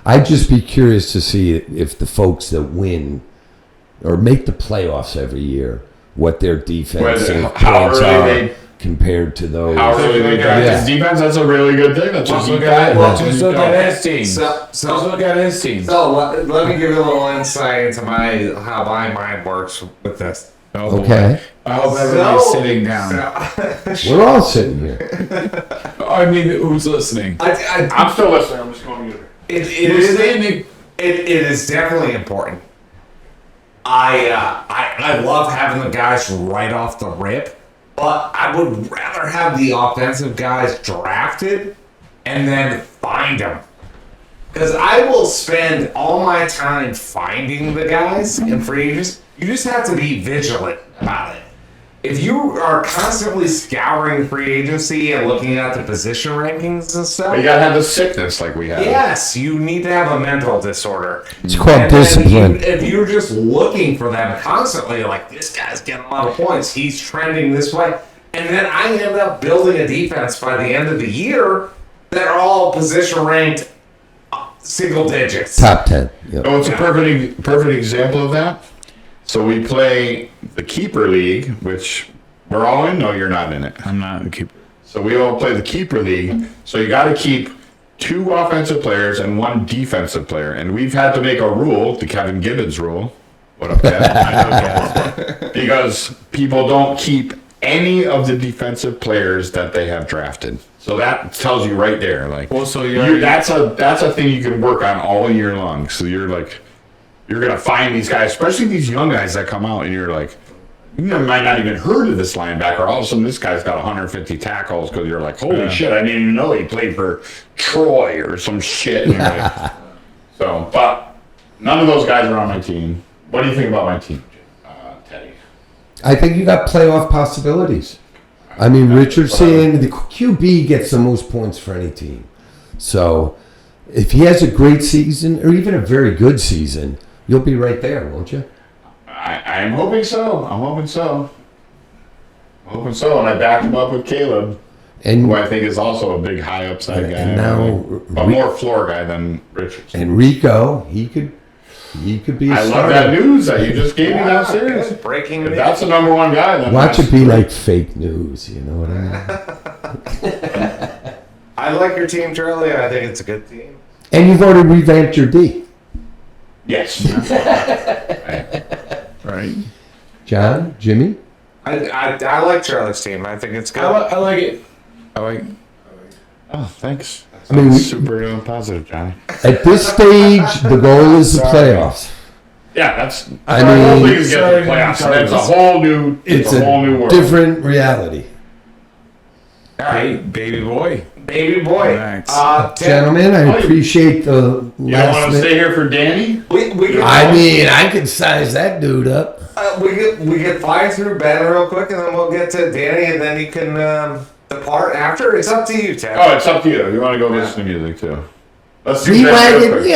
I'd just be curious to see if the folks that win or make the playoffs every year, what their defensive points are compared to those. How early they got his defense, that's a really good thing. That's just a look guy. Just look at his team. Just look at his team. So let me give you a little insight into how my mind works with this. Oh, okay. I hope everybody's sitting down. We're all sitting here. I mean, who's listening? I'm still listening. I'm just going to It is definitely important. I love having the guys right off the rip, but I would rather have the offensive guys drafted and then find them. Because I will spend all my time finding the guys in free agents. You just have to be vigilant about it. If you are constantly scouring free agency and looking at the position rankings and stuff, you gotta have the sickness like we have. Yes, you need to have a mental disorder. It's called discipline. If you're just looking for them constantly, like this guy's getting a lot of points, he's trending this way, and then I end up building a defense by the end of the year that are all position ranked single digits. Top 10. Yep. So it's a perfect example of that. So we play the Keeper League, which we're all in. No, you're not in it. I'm not the keeper. So we all play the keeper league. So you got to keep 2 offensive players and 1 defensive player. And we've had to make a rule, the Kevin Gibbons rule. What up, Kevin? I know Kevin. Because people don't keep any of the defensive players that they have drafted. So that tells you right there, like, Well, so that's a thing you can work on all year long. So you're like, you're gonna find these guys, especially these young guys that come out, and you're like, you might not even heard of this linebacker. All of a sudden, this guy's got 150 tackles because you're like, holy shit, I didn't even know he played for Troy or some shit. And you're like, so, but none of those guys are on my team. What do you think about my team, Teddy? I think you got playoff possibilities. I mean, Richardson, the QB gets the most points for any team. So if he has a great season or even a very good season, you'll be right there, won't you? I'm hoping so. I'm hoping so. And I backed him up with Caleb, who I think is also a big high upside guy. And now, but more floor guy than Richardson. And Rico, he could be a I love starter. that news that you just gave me downstairs. Breaking If news. that's the number 1 guy, then Watch it be like fake news, you know what I mean? I like your team, Charlie. I think it's a good team. And you've already revamped your D. Yes. Right. John, Jimmy? I like Charlie's team. I think it's good. I like it. Oh, thanks. I mean, super positive, Johnny. At this stage, the goal is the playoffs. Yeah, that's. I our whole mean, league is getting to the playoffs. So it's a whole new. It's a whole new world. different reality. All right, baby boy. Gentlemen, I appreciate the You last want to minute. stay here for Danny? I mean, I could size that dude up. We get fly through Ben real quick, and then we'll get to Danny, and then you can depart after. It's up to you, Ted. Oh, it's up to you. You want to go listen to music too? Let's do that real Rewagon. quick.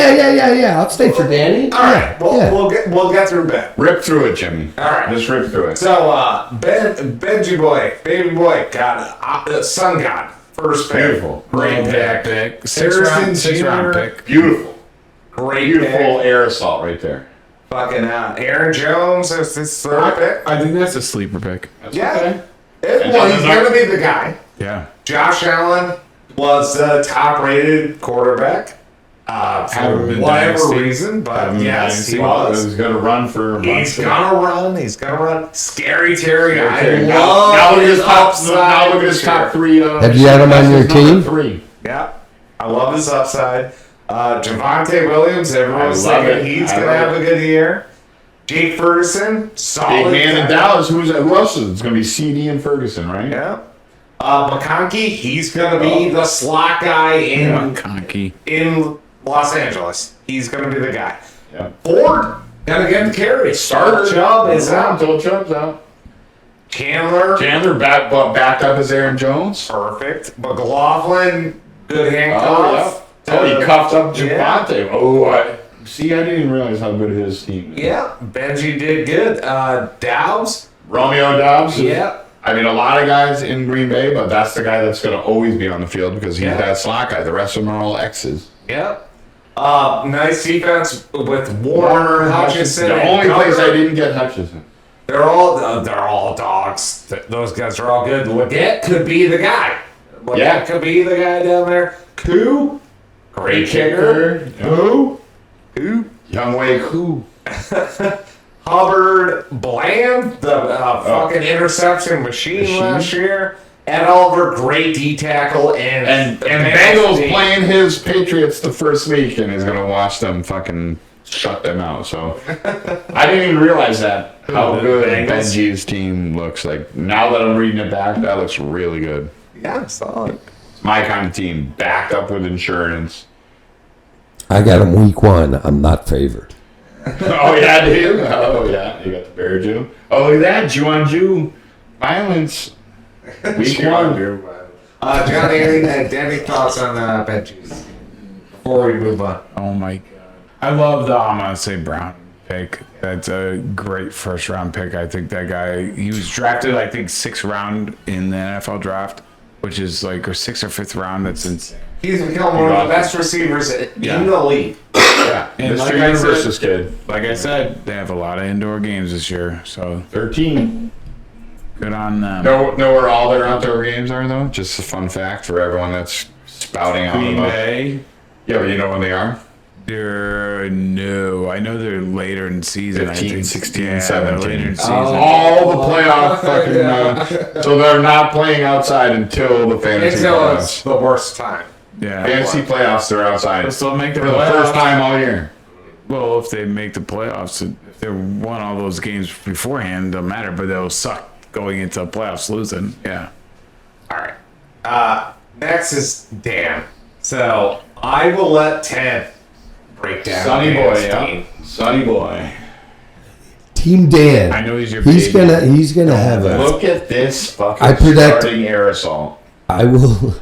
Yeah. I'll stay for Danny. All right, we'll get through Ben. Rip through it, Jimmy. All right, just rip through it. So Benji boy, baby boy, got Sun God first pick. Beautiful. Great pick. Six round pick. Beautiful. Great Beautiful pick. air assault right there. Fucking Aaron Jones is his third pick. I think that's a sleeper pick. Yeah. Well, he's gonna be the guy. Yeah. Josh Allen was the top-rated quarterback for whatever reason, but yes, he was. He's going to run for. He's gonna run. Scary Terry. I Now love look at his his top. upside. Now look at his top 3. Have you had him on your team? 3. Yeah, I love his upside. Javonte Williams, everyone's I love thinking it. he's I gonna love have a good year. Jake Ferguson, solid. Big man in guy. Dallas. Who else is it? It's going to be CD and Ferguson, right? Yeah. McConkey, he's gonna be the slot guy in Los Angeles. He's gonna be the guy. Yeah. Ford gonna get the carry. Starter. Chubb is out. Until Chubb's out. Chandler backed up as Aaron Jones. perfect. McLaughlin, good handcuff. He cuffed up Yeah. Javonte. I didn't even realize how good his team is. Yeah, Benji did good. Doubs. Romeo Dobbs. Yeah. I mean, a lot of guys in Green Bay, but that's the guy that's going to always be on the field because he's that slot guy. The rest of them are all X's. Yep. Nice defense with Warner, Hutchinson. The and only place Cover. I didn't get Hutchinson. They're all dogs. Those guys are all good. Leggett could be the guy. Leggett could be the guy down there. Koo, great kicker. Who? Youngway Koo. Hubbard Bland, the fucking interception machine last year. Ed Oliver, great D tackle, and Bengals playing his Patriots the first week, and he's gonna watch them fucking shut them out. So I didn't even realize that how good Benji's team looks. Like now that I'm reading it back, that looks really good. Yeah, solid. It's my kind of team, backed up with insurance. I got him week 1. I'm not favored. Oh yeah, dude. Oh yeah, you got the Bear Jew. Oh look at that, Jew on Jew violence. Week 1. Johnny, any thoughts on Benji's before we move on? Oh my god. I love the Amon Brown pick. That's a great first round pick. I think that guy, he was drafted, I think, 6th round in the NFL draft, which is like, or 6th or 5th round. That's insane. He's become one of the best receivers in the league. Yeah, And Mr. like I Universe's said, kid. Like I said, they have a lot of indoor games this year. So 13. Good on them. Know where all their outdoor games are, though? Just a fun fact for everyone that's spouting out Green about. Bay. Yeah, but you know when they are? No. I know they're later in season. 15, 16, 17. 17. Later in season. All the playoff fucking... so they're not playing outside until the fantasy Until playoffs. it's the worst time. Yeah. Fantasy playoffs, they're outside. They'll still make the for the playoffs. first time all year. Well, if they make the playoffs, if they won all those games beforehand, doesn't matter, but they'll suck going into the playoffs losing. Yeah. All right. Next is Dan. So I will let Ted break down. Sunny Dan's boy, yeah. team. Sunny boy. Team Dan. I know he's your He's baby. he's gonna have a. Look at this fucking I predict- starting aerosol. I will.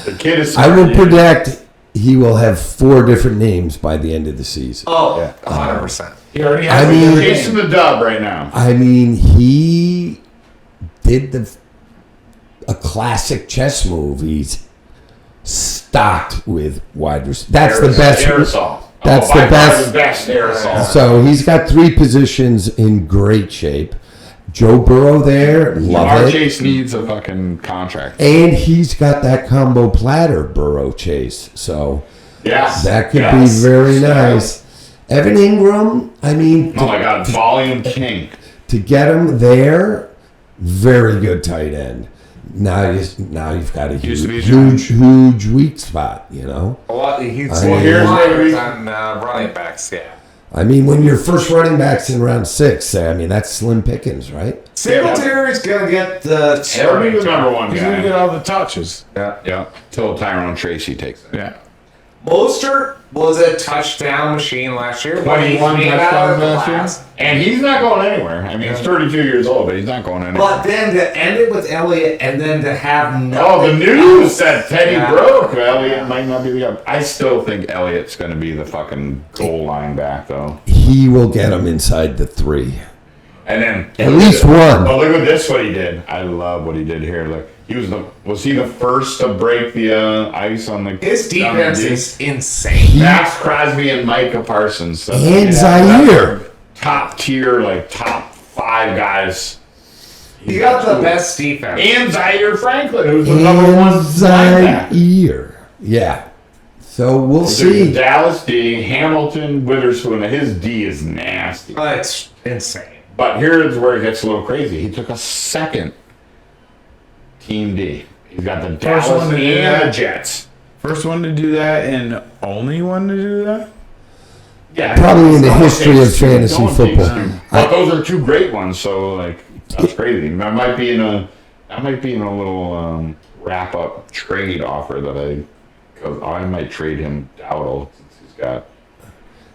The kid is I will smart, dude. predict he will have 4 different names by the end of the season. Oh, 100%. He already I has mean- chasing the dub right now. I mean, he did a classic chess move. He's stocked with wide receivers. That's the best. Aerosol. That's by the far best. The best aerosol. So he's got 3 positions in great shape. Joe Burrow there, love Our it. Chase needs a fucking contract. And he's got that combo platter, Burrow Chase. So Yes. that could Yes. be very nice. Evan Ingram, I mean, Oh my God, volume king. to get him there, very good tight end. Now you've got a Used to be a huge weak spot, you know? Well, he's I mean- here's where we- on running backs, yeah. I mean, when your first running back's in round 6, I mean, that's slim pickings, right? Singletary's going to get the He'll be the number one He's going to get guy. all the touches. Yeah. Till Tyrone Tracy takes it. Yeah. Mostert was a touchdown machine last year. When he 21 came out of touchdowns the last class. year. And he's not going anywhere. I mean, he's 32 years old, but he's not going anywhere. But then to end it with Elliott and then to have nothing. Oh, the news that Teddy Yeah. broke. Elliott might not be the guy. I still think Elliott's going to be the fucking goal line back, though. He will get him inside the 3. And then At least one. But look at this, what he did. I love what he did here. Look, was he the first to break the ice on the? His defense is insane. Max Crosby and Micah Parsons. So, And Zaire. Top tier, like top 5 guys. He got the best defense. And Zaire Franklin, who's the number one And linebacker. Zaire. Yeah. So we'll There's see. Dallas D, Hamilton, Witherspoon. His D is nasty. It's insane. But here's where it gets a little crazy. He took a second Team D. He's got the First Dallas one to do and that. the Jets. First one to do that and only one to do that? Yeah, Probably in the no one history takes of two. fantasy No one takes football. two. But those are 2 great ones, so like that's crazy. That might be in a little wrap up trade offer that because I might trade him Dowdle since he's got.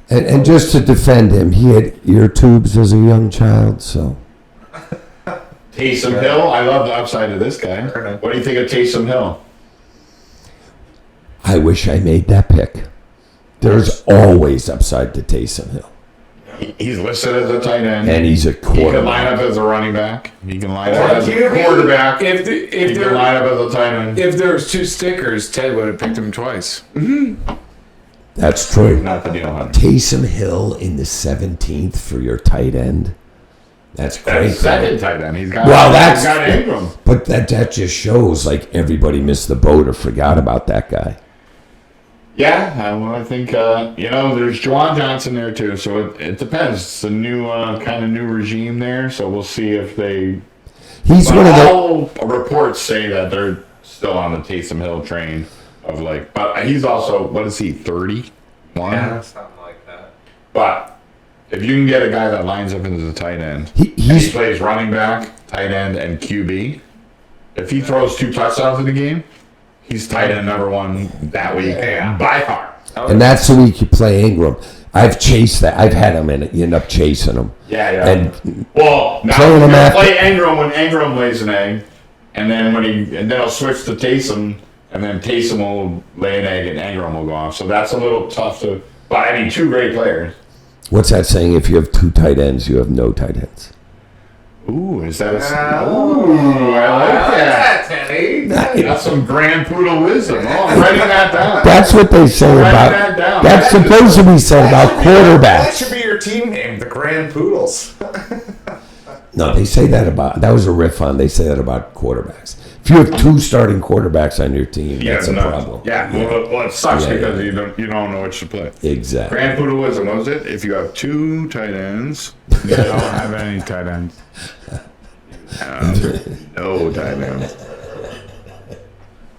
And just to defend him, he had ear tubes as a young child, so. Taysom Hill, I love the upside of this guy. What do you think of Taysom Hill? I wish I made that pick. There's always upside to Taysom Hill. He's listed as a tight end. And he's a He can line quarterback. up as a running back. He can line up as a quarterback. He can line up as a tight end. If there was 2 stickers, Ted would have picked him twice. That's true. Not the deal, Hunter. Taysom Hill in the 17th for your tight end. That's great. That's second tight end. He's got, Well, he's that's got Ingram. But that just shows like everybody missed the boat or forgot about that guy. Yeah, well, I think there's Juwan Johnson there too. So it depends. It's a new kind of new regime there. So we'll see if they. He's but one of the. all reports say that they're still on the Taysom Hill train of like. But he's also what is he 31? Yeah, something like that. But if you can get a guy that lines up as a tight end, He plays running back, tight end, and QB. If he throws 2 touchdowns in the game, he's tight end number 1 that week by far. And that's the week you play Ingram. I've chased that. I've had him in it. You end up chasing him. Yeah. And Well, now playing you're him gonna after- play Ingram when Ingram lays an egg, and then then I'll switch to Taysom, and then Taysom will lay an egg and Ingram will go off. So that's a little tough to. But I mean, 2 great players. what's that saying? If you have 2 tight ends, you have no tight ends. Ooh, is that a? Ooh, I like that. Teddy. That's some grand poodle wisdom. Oh, I'm writing that down. That's what they say Write about. that down. That's supposed to be said about That quarterbacks. should be your team name, the Grand Poodles. No, they say that about, that was a riff on, they say that about quarterbacks. If you have 2 starting quarterbacks on your team, that's a problem. Yeah, well, it sucks because you don't know which to play. Exactly. Grand Poodleism, was it? If you have 2 tight ends, you don't have any tight ends. No tight ends.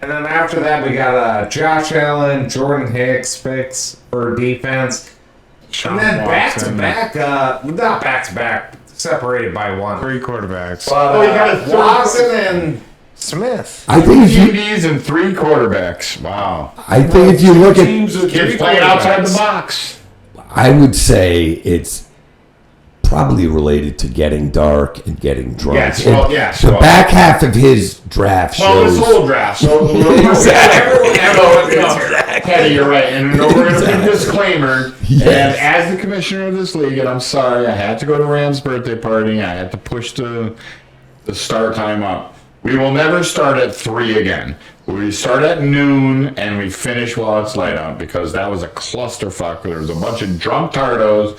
And then after that, we got Josh Allen, Jordan Hicks picks for defense. And then back-to-back, not back-to-back, separated by 1. 3 quarterbacks. But you got Watson and Smith. I think if you, QBs and 3 quarterbacks. Wow. I think if you look at, Kids playing outside the box. I would say it's probably related to getting dark and getting drunk. Yes, well, yes. The back half of his draft Well, shows. this whole draft. So Teddy, you're right. And we're going to give a disclaimer. Yes. And as the commissioner of this league, and I'm sorry, I had to go to Ram's birthday party. I had to push the start time up. We will never start at 3 again. We start at noon and we finish while it's light out because that was a clusterfuck. There was a bunch of drunk tardos.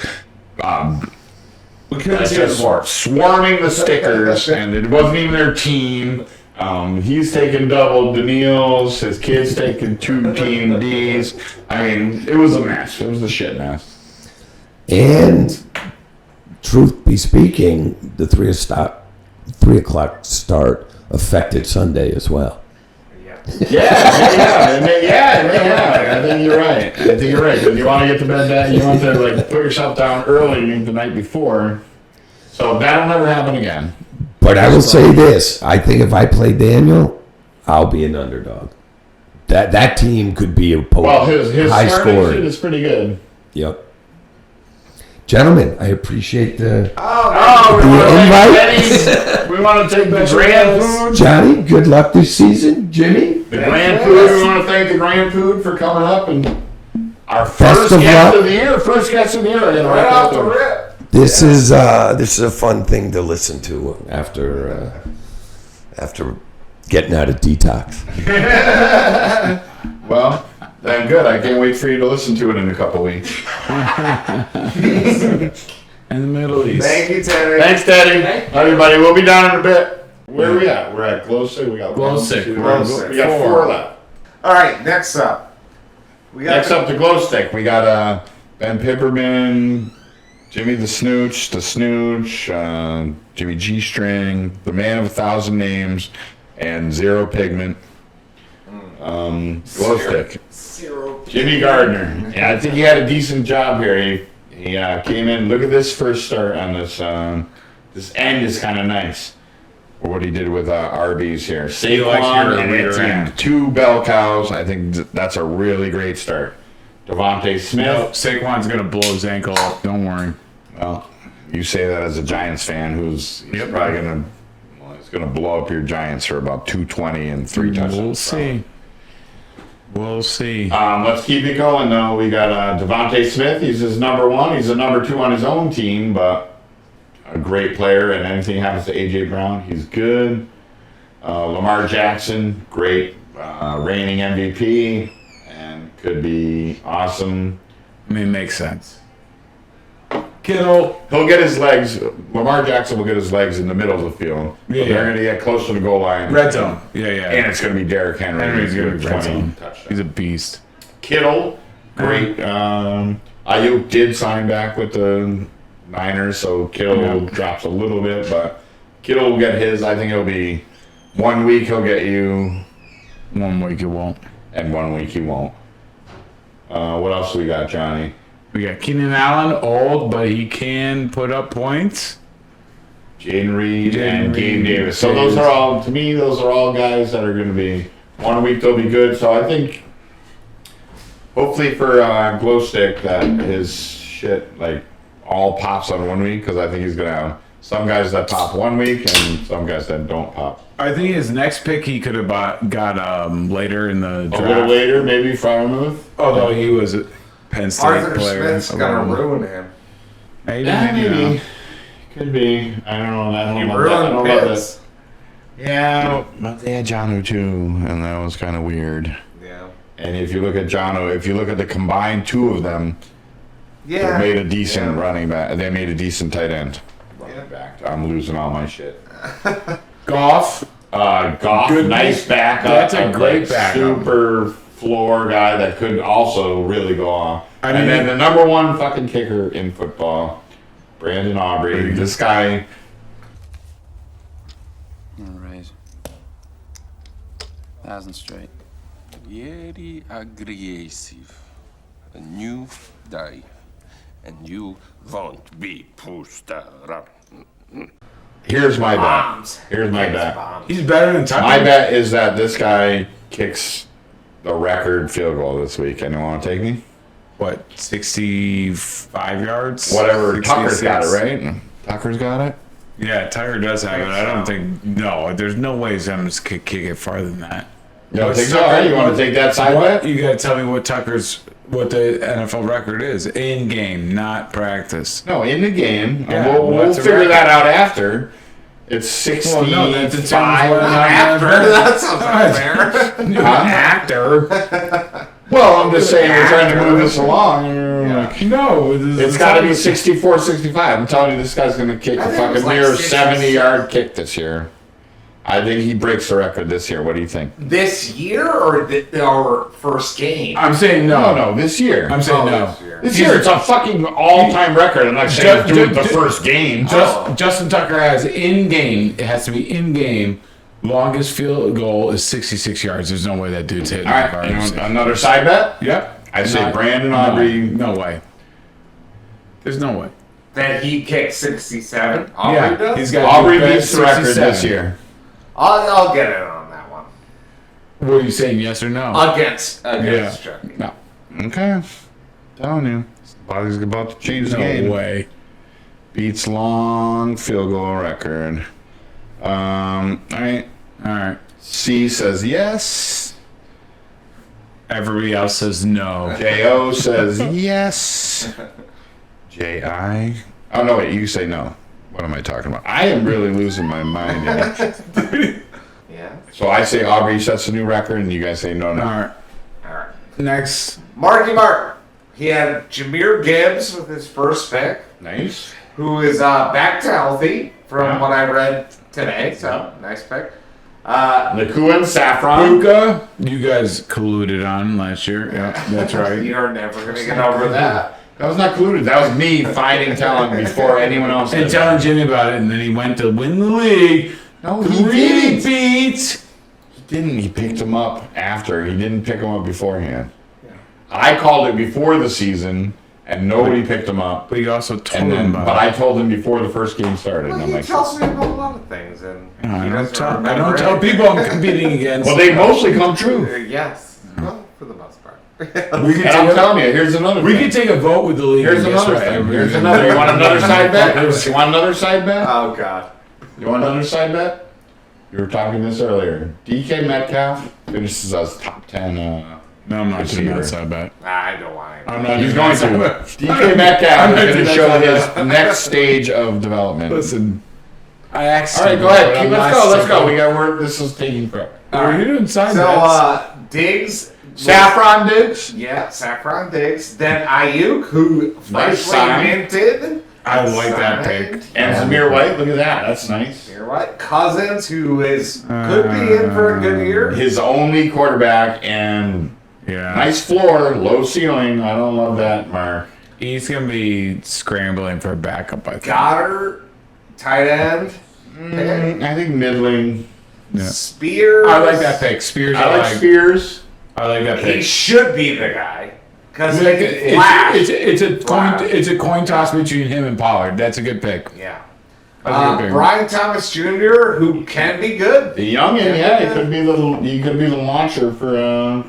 We couldn't That's see it just more. swarming the stickers, and it wasn't even their team. He's taking double Daniils, his kid's taking 2 team Ds. I mean, it was a mess. It was a shit mess. And truth be speaking, the 3 o'clock start affected Sunday as well. Yeah. I think you're right. Because you want to get to bed that you want to like put yourself down early the night before. So that'll never happen again. But I will say this: I think if I play Daniel, I'll be an underdog. That team could be a Well, his high starting scoring. shit is pretty good. Yep. Gentlemen, I appreciate the invite. We want to take the Grand Food. Johnny, good luck this season. Jimmy, The Grand Food. We want to thank the Grand Food for coming up and our first of guest luck. of the year. First guest of the year. Right off the rip. this is a fun thing to listen to after getting out of detox. Well, then good. I can't wait for you to listen to it in a couple weeks. In the Middle East. Thank you, Teddy. Thanks, Teddy. Everybody, we'll be down in a bit. Where are we at? We're at glow stick. We got Glow stick. We got 4 left. All right, next up. We got Next up, the glow stick. We got Ben Pipperman, Jimmy the Snooch, Jimmy G String, the Man of 1,000 Names, and Zero Pigment. Glow stick. Jimmy Gardner. Yeah, I think he had a decent job here. He came in. Look at this first start on this. This end is kind of nice. For what he did with RBs here. Saquon and Etienne, 2 bell cows. I think that's a really great start. Devontae Smith. No, Saquon's going to blow his ankle off. Don't worry. Well, you say that as a Giants fan he's probably going to he's going to blow up your Giants for about 220 and 3 touchdowns. We'll see. We'll see. Let's keep it going, though. We got Devontae Smith. He's his number 1. He's the number 2 on his own team, but a great player. And anything happens to A.J. Brown, he's good. Lamar Jackson, great reigning MVP, and could be awesome. I mean, makes sense. Kittle, he'll get his legs. Lamar Jackson will get his legs in the middle of the field. Yeah. They're going to get close to the goal line. Red zone. Yeah. And it's going to be Derrick Henry. Henry's going to be red 20 zone. touchdowns. He's a beast. Kittle, great. Ayuk did sign back with the Niners, so Kittle drops a little bit, but Kittle will get his. I think it'll be 1 week he'll get you. 1 week it won't. And 1 week he won't. What else we got, Johnny? We got Keenan Allen, old, but he can put up points. Jaden Reed and Gabe Davis. So those are all, to me, those are all guys that are going to be 1 week they'll be good. So I think, hopefully for Glow Stick, that his shit like all pops on 1 week, because I think he's going to have some guys that pop 1 week and some guys that don't pop. I think his next pick he could have got later in the draft. A little later, maybe Freiermuth. Although he was a Penn State Arthur player. Smith's gonna ruin him. Maybe. Could be. I don't know. I don't He know ruined about Pitts. that. Yeah, but they had Jonnu too, and that was kind of weird. Yeah. And if you look at Jonnu, if you look at the combined 2 of them, they made a decent running back. They made a decent tight end. I'm losing all my shit. Goff. Goff, Good nice pick. backup. That's a great backup. Super floor guy that could also really go off. I And mean- then the number one fucking kicker in football, Brandon Aubrey. This guy. All right. 1,000 straight. Very aggressive. A new day. And you won't be pushed around. Here's my bet. Here's my bet. He's better than Tucker. My bet is that this guy kicks the record field goal this week. Anyone want to take me? What, 65 yards? Whatever. Tucker's 66? got it, right? Tucker's got it? Yeah, Tucker does have it. I don't think. No, there's no way Simmons could kick it farther than that. You don't think so? All right, you want to take that side bet? You got to tell me what the NFL record is in game, not practice. No, in the game. Yeah, we'll what's the figure record? that out after. It's 65. Well, no, that determines After that sounds unfair. New actor. Well, I'm just saying we're trying to move this along. No, It's got to be 64, 65. I'm telling you, this guy's going to kick a think it fucking was like near 67. 70-yard kick this year. I think he breaks the record this year. What do you think? This year or our first game? I'm saying No, this year. I'm saying no. This year. This year, it's a fucking all-time record. I'm not saying it's doing the first game. Justin Tucker has in game. It has to be in game. Longest field goal is 66 yards. There's no way that dude's hitting. All right, you want another side bet? Yep. I say Brandon No, Aubrey. No way. There's no way. That he kicked 67. Yeah, Aubrey does? he's got Aubrey beats the record this year. I'll get it on that one. What are you saying? Yes or no? Against Chucky. No. Okay. Telling you. Somebody's about to change the game. No way. Beats long field goal record. All right. C says yes. Everybody else says no. J.O. says yes. J.I. Oh, no, wait. You say no. What am I talking about? I am really losing my mind here. Yeah. So I say Aubrey sets a new record, and you guys say no. All right. All right. Next. Marky Mark. He had Jahmyr Gibbs with his first pick, Nice. who is back to healthy from what I read today. So nice pick. Nakua and Saffron. Luka, you guys colluded on last year. Yeah, that's right. You're never gonna get over that. That was not colluded. That was me finding talent before anyone else And did. telling Jimmy about it, and then he went to win the league. No, he Three didn't. beats. He didn't. He picked him up after. He didn't pick him up beforehand. I called it before the season, and nobody picked him up. But you also told And him then, about but it. I told him before the first game started. Well, and I'm he like, tells me about a lot of things, and I he don't doesn't tell remember people I'm competing against. well, they mostly come true. Yes. Well, for the most part. We could And I'm telling you, here's another. We thing. could take a vote with the league. Here's and guess another what? thing. Here's another. You want another side bet? You want another side bet? Oh God. You want another side bet? You were talking this earlier. DK Metcalf finishes as top 10. No, I'm not doing receiver. that side bet. I don't want it. I'm not He's doing going that side to. bet. DK Metcalf I'm is not going to doing show that his next stage of development. Listen, I asked. All right, you, go ahead. but I'm Let's not go. Let's go. saying- We got work. This is taking forever. Are you doing side So bets? Diggs. Saffron Diggs. Yeah, Saffron Diggs. Then Ayuk, who Nice freshly sign. minted. I like that Signed. pick. And Zamir White. Look at that. That's nice. You're right. Cousins, who could be in for a good year. His only quarterback and Yeah. nice floor, low ceiling. I don't love that, Mark. He's gonna be scrambling for a backup. I think. Goddard, tight end. I think middling. Yeah. Spears. I like that pick. Spears. I like Spears. I like that He pick. should be the guy. Because Like, he flashed. it's a coin toss between him and Pollard. That's a good pick. Yeah. That's a good pick. Brian Thomas Jr., who can be good. The youngin, yeah, he could be the launcher for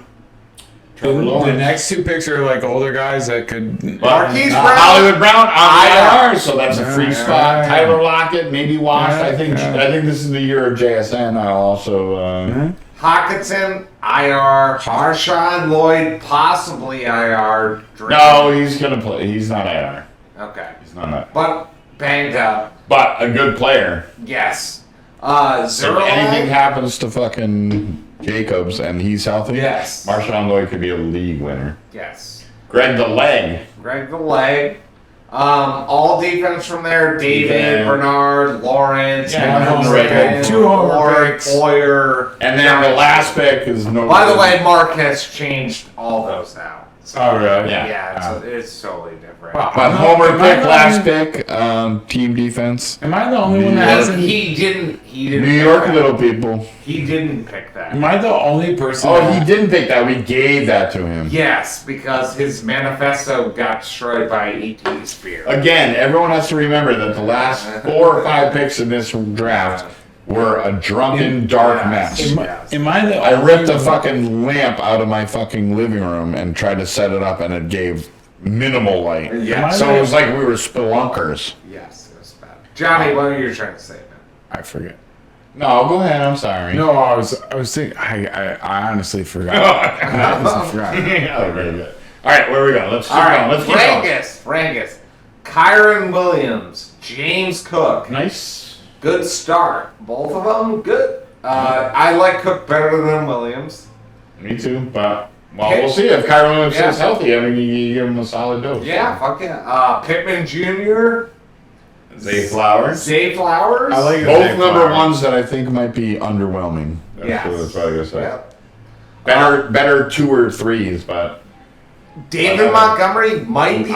Trevor The Lawrence. next two picks are like older guys that could. Marquise Brown. Hollywood Brown on IR. IR, so that's a free Yeah, spot. yeah. Tyler Lockett, maybe Wash. Yeah, I think this is the year of JSN. I'll also. Hawkinson, IR. Marshawn Lloyd, possibly IR. No, he's gonna play. He's not IR. Okay. He's not that. But banged up. But a good player. Yes. If Zerline. anything happens to fucking Jacobs and he's healthy, Yes. Marshawn Lloyd could be a league winner. Yes. Greg the Leg. Greg the Leg. All defense from there. David, Bernard, Lawrence, Two homer picks. Hoyer. And then the last pick is no. By the way, Mark has changed all those now. So, Oh, really? Yeah, it's totally different. But homer pick, last pick, team defense. Am I the only one that hasn't? He didn't. New York little people. He didn't pick that. Am I the only person? Oh, he didn't pick that. We gave that to him. Yes, because his manifesto got destroyed by E.T. Spear. Again, everyone has to remember that the last 4 or 5 picks in this draft were a drunken, dark mess. Am I the I ripped a fucking lamp out of my fucking living room and tried to set it up, and it gave minimal light. Yeah. So it was like we were spelunkers. Yes, it was bad. Johnny, what were you trying to say, man? I forget. No, go ahead. I'm sorry. No, I was thinking. I honestly forgot. I honestly forgot. Oh, very good. All right, where are we going? Let's keep going. Let's keep going. Rangus. Kyron Williams, James Cook. Nice. Good start. Both of them good. I like Cook better than Williams. Me too, but we'll see if Kyron Williams is healthy. I mean, you give him a solid dose. Yeah, fuck yeah. Pittman Jr. Zay Flowers. I like both number ones that I think might be underwhelming. That's what I gotta say. Yep. Better 2 or 3s, but David Montgomery might be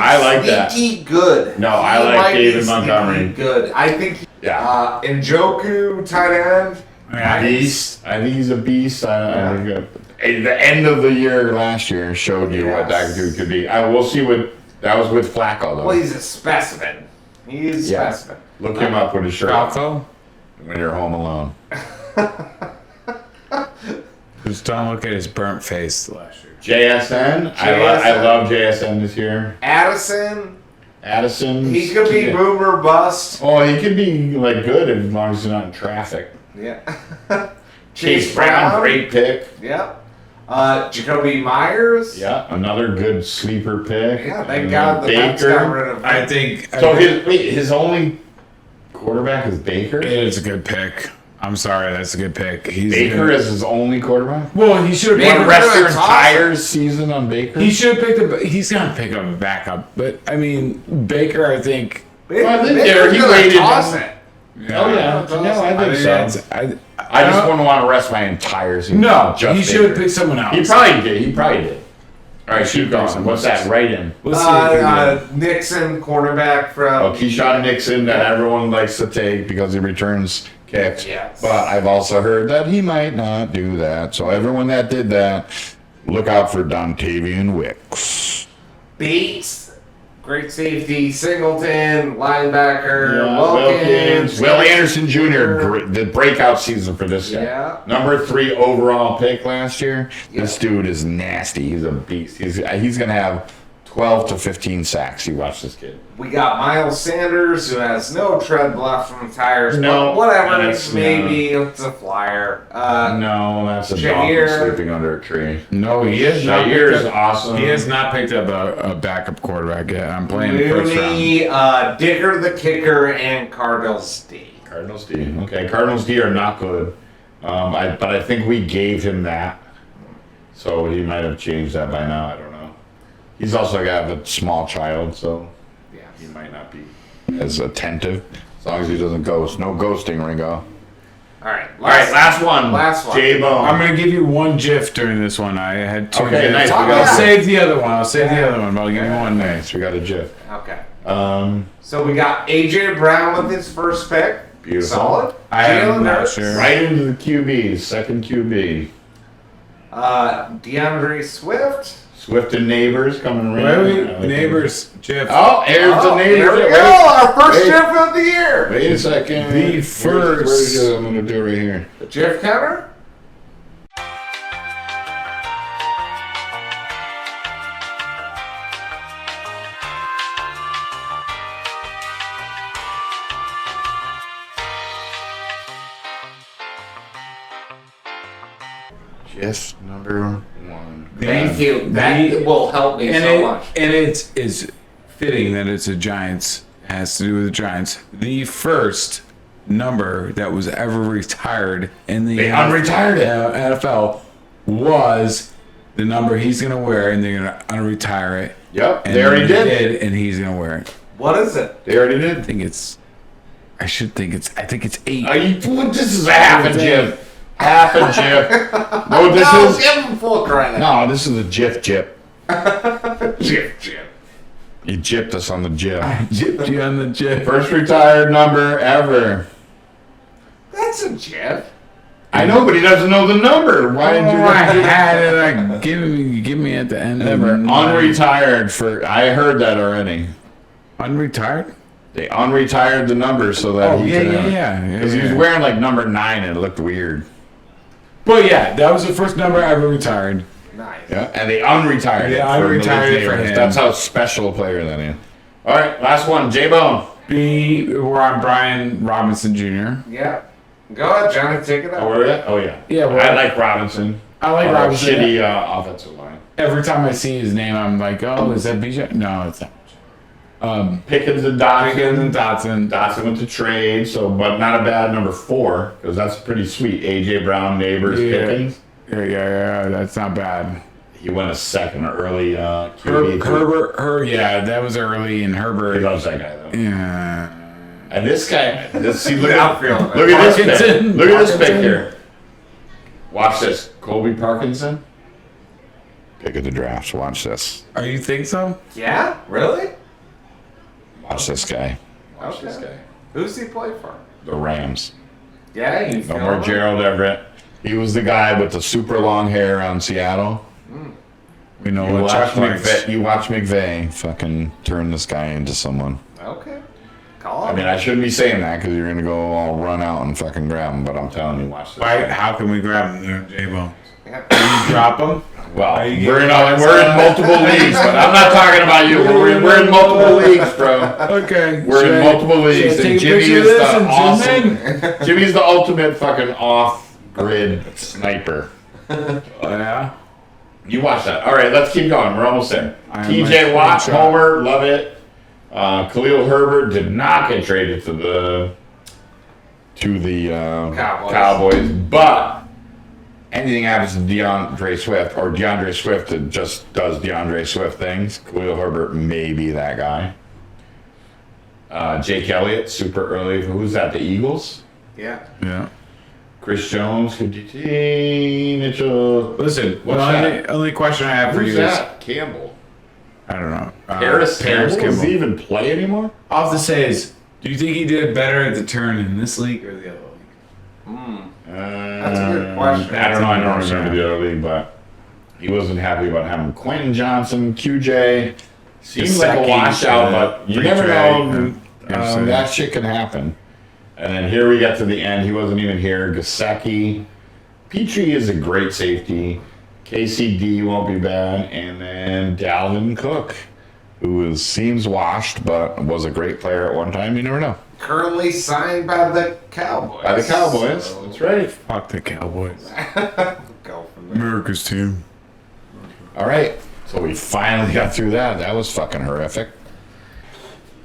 sneaky good. No, I like David Montgomery. Good. I think. Njoku, tight end. Beast. I think he's a beast. I think the end of the year last year showed you what that dude could be. We'll see what that was with Flacco though. Well, he's a specimen. He's a specimen. Look him up with his shirt Flacco? when you're home alone. Just don't look at his burnt face last year. JSN. I love JSN this year. Addison. He could be boom or bust. Oh, he could be like good as long as he's not in traffic. Yeah. Chase Brown, great pick. Yep. Jacoby Myers. Yeah, another good sleeper pick. Yeah, thank God the Mets got rid of him. I think. So his only quarterback is Baker. It is a good pick. I'm sorry, that's a good pick. Baker is his only quarterback. Well, he should have rest your entire season on Baker. He should have picked he's gonna pick up a backup, but I mean Baker, I think. Well, I think he waited. Toss it. Yeah. Oh yeah, no, I think so. I just wouldn't want to rest my entire season. No, he should have picked someone else. He probably did. All right, keep going. What's that? Right in. Nixon, cornerback from. Keyshawn Nixon, that everyone likes to take because he returns kicks. Yes. But I've also heard that he might not do that. So everyone that did that, look out for Dontavian Wicks. Bates. Great safety, Singleton, linebacker, Wilkins. Will Anderson Jr., the breakout season for this guy. Yeah. Number 3 overall pick last year. Yeah. This dude is nasty. He's a beast. He's going to have 12 to 15 sacks. You watch this kid. We got Miles Sanders, who has no tread left from the tires. No. But whatever, maybe it's a flyer. No, that's a dog sleeping under a tree. No, he is not. Jair is awesome. He has not picked up a backup quarterback yet. I'm playing the first round. Digger the kicker, and Cardinals D. Okay, Cardinals D are not good. But I think we gave him that. So he might have changed that by now. I don't know. He's also got a small child, so he might not be as attentive. As long as he doesn't ghost. No ghosting, Ringo. All right, last one. J-Bone. I'm going to give you one GIF during this one. I had 2 Okay, GIFs. nice. I'll save the other one. But I'll give you one next. We got a GIF. Okay. So we got A.J. Brown with his first pick. Beautiful. Solid. I am not sure. Right into the QB, second QB. DeAndre Swift. Swift and Neighbors coming right. Neighbors, GIF. Oh, there's the Neighbors. There we go. Our first GIF of the year. Wait a second. The first. I'm going to do it right here. The GIF counter. GIF number 1. Thank you. That will help me so much. And it is fitting that it's a Giants. Has to do with the Giants. The first number that was ever retired in the NFL was the number he's going to wear, and they're going to unretire it. Yep, and they already did. And he's going to wear it. What is it? They already did. I think it's 8. This is a half a GIF. Half a GIF. No, this is. Give him full credit. No, this is a GIF. Jip. He gypped us on the GIF. Gypped you on the GIF. First retired number ever. That's a Jip. I know, but he doesn't know the number. Why did you? I had it. Like, give me at the end. Never. Unretired for. I heard that already. Unretired? They unretired the number so that he could. Yeah. Because he was wearing like number 9 and it looked weird. But yeah, that was the first number I ever retired. Nice. Yeah, and they unretired it. Yeah, unretired it for him. That's how special a player that is. All right, last one, J-Bone. We're on Brian Robinson Jr. Yeah. Go ahead, Johnny. Take it out. Oh, were you? Oh, yeah. Yeah, well, I like Robinson. I like Robinson. Shitty offensive line. Every time I see his name, I'm like, oh, is that BJ? No, it's not. Pickens and Dotson. Pickens and Dotson. Dotson went to trade, but not a bad number 4 because that's pretty sweet. AJ Brown, Neighbors, Pickens. Yeah, that's not bad. He went a second early. QB Herbert, that was early, and Herbert. He loves that guy though. Yeah. And this guy, see, look at this pick. Look at this pick here. Watch this, Colby Parkinson. Pick of the draft. Watch this. Oh, you think so? Yeah? Really? Watch this guy. Watch this guy. Who's he play for? The Rams. Yeah, you No more Gerald Everett. He was the guy with the super long hair around Seattle. We know what Chuck likes. You watch McVay fucking turn this guy into someone. Okay. Call him. I mean, I shouldn't be saying that because you're gonna go all run out and fucking grab him. But I'm telling you, watch this. Right? How can we grab him there, J-Bone? Can you drop him? Well, we're in multiple leagues, but I'm not talking about you. We're in multiple leagues, bro. Okay. We're in multiple leagues, and Jimmy is the awesome. Jimmy's the ultimate fucking off-grid sniper. Yeah. You watch that. All right, let's keep going. We're almost there. TJ like Watt, Homer, love it. Khalil Herbert did not get traded to the Cowboys, but anything happens to DeAndre Swift, or DeAndre Swift that just does DeAndre Swift things, Khalil Herbert may be that guy. Jake Elliott, super early. Who's that? The Eagles? Yeah. Chris Jones, Mitchell. Listen, What's only question I have for Who's you that? Campbell. I don't know. Harris Campbell? Does he even play anymore? All I have to say is, do you think he did better at the turn in this league or the other league? That's a good question. I don't know. I don't remember the other league, but he wasn't happy about having Quentin Johnson, QJ. Seems like a washout, but you never know. That shit can happen. And then here we get to the end. He wasn't even here. Gesicki. Petrie is a great safety. KCD won't be bad. And then Dalvin Cook, who seems washed, but was a great player at one time. You never know. Currently signed by the Cowboys. So, that's right. Fuck the Cowboys. Go from there. America's team. All right. So we finally got through that. That was fucking horrific.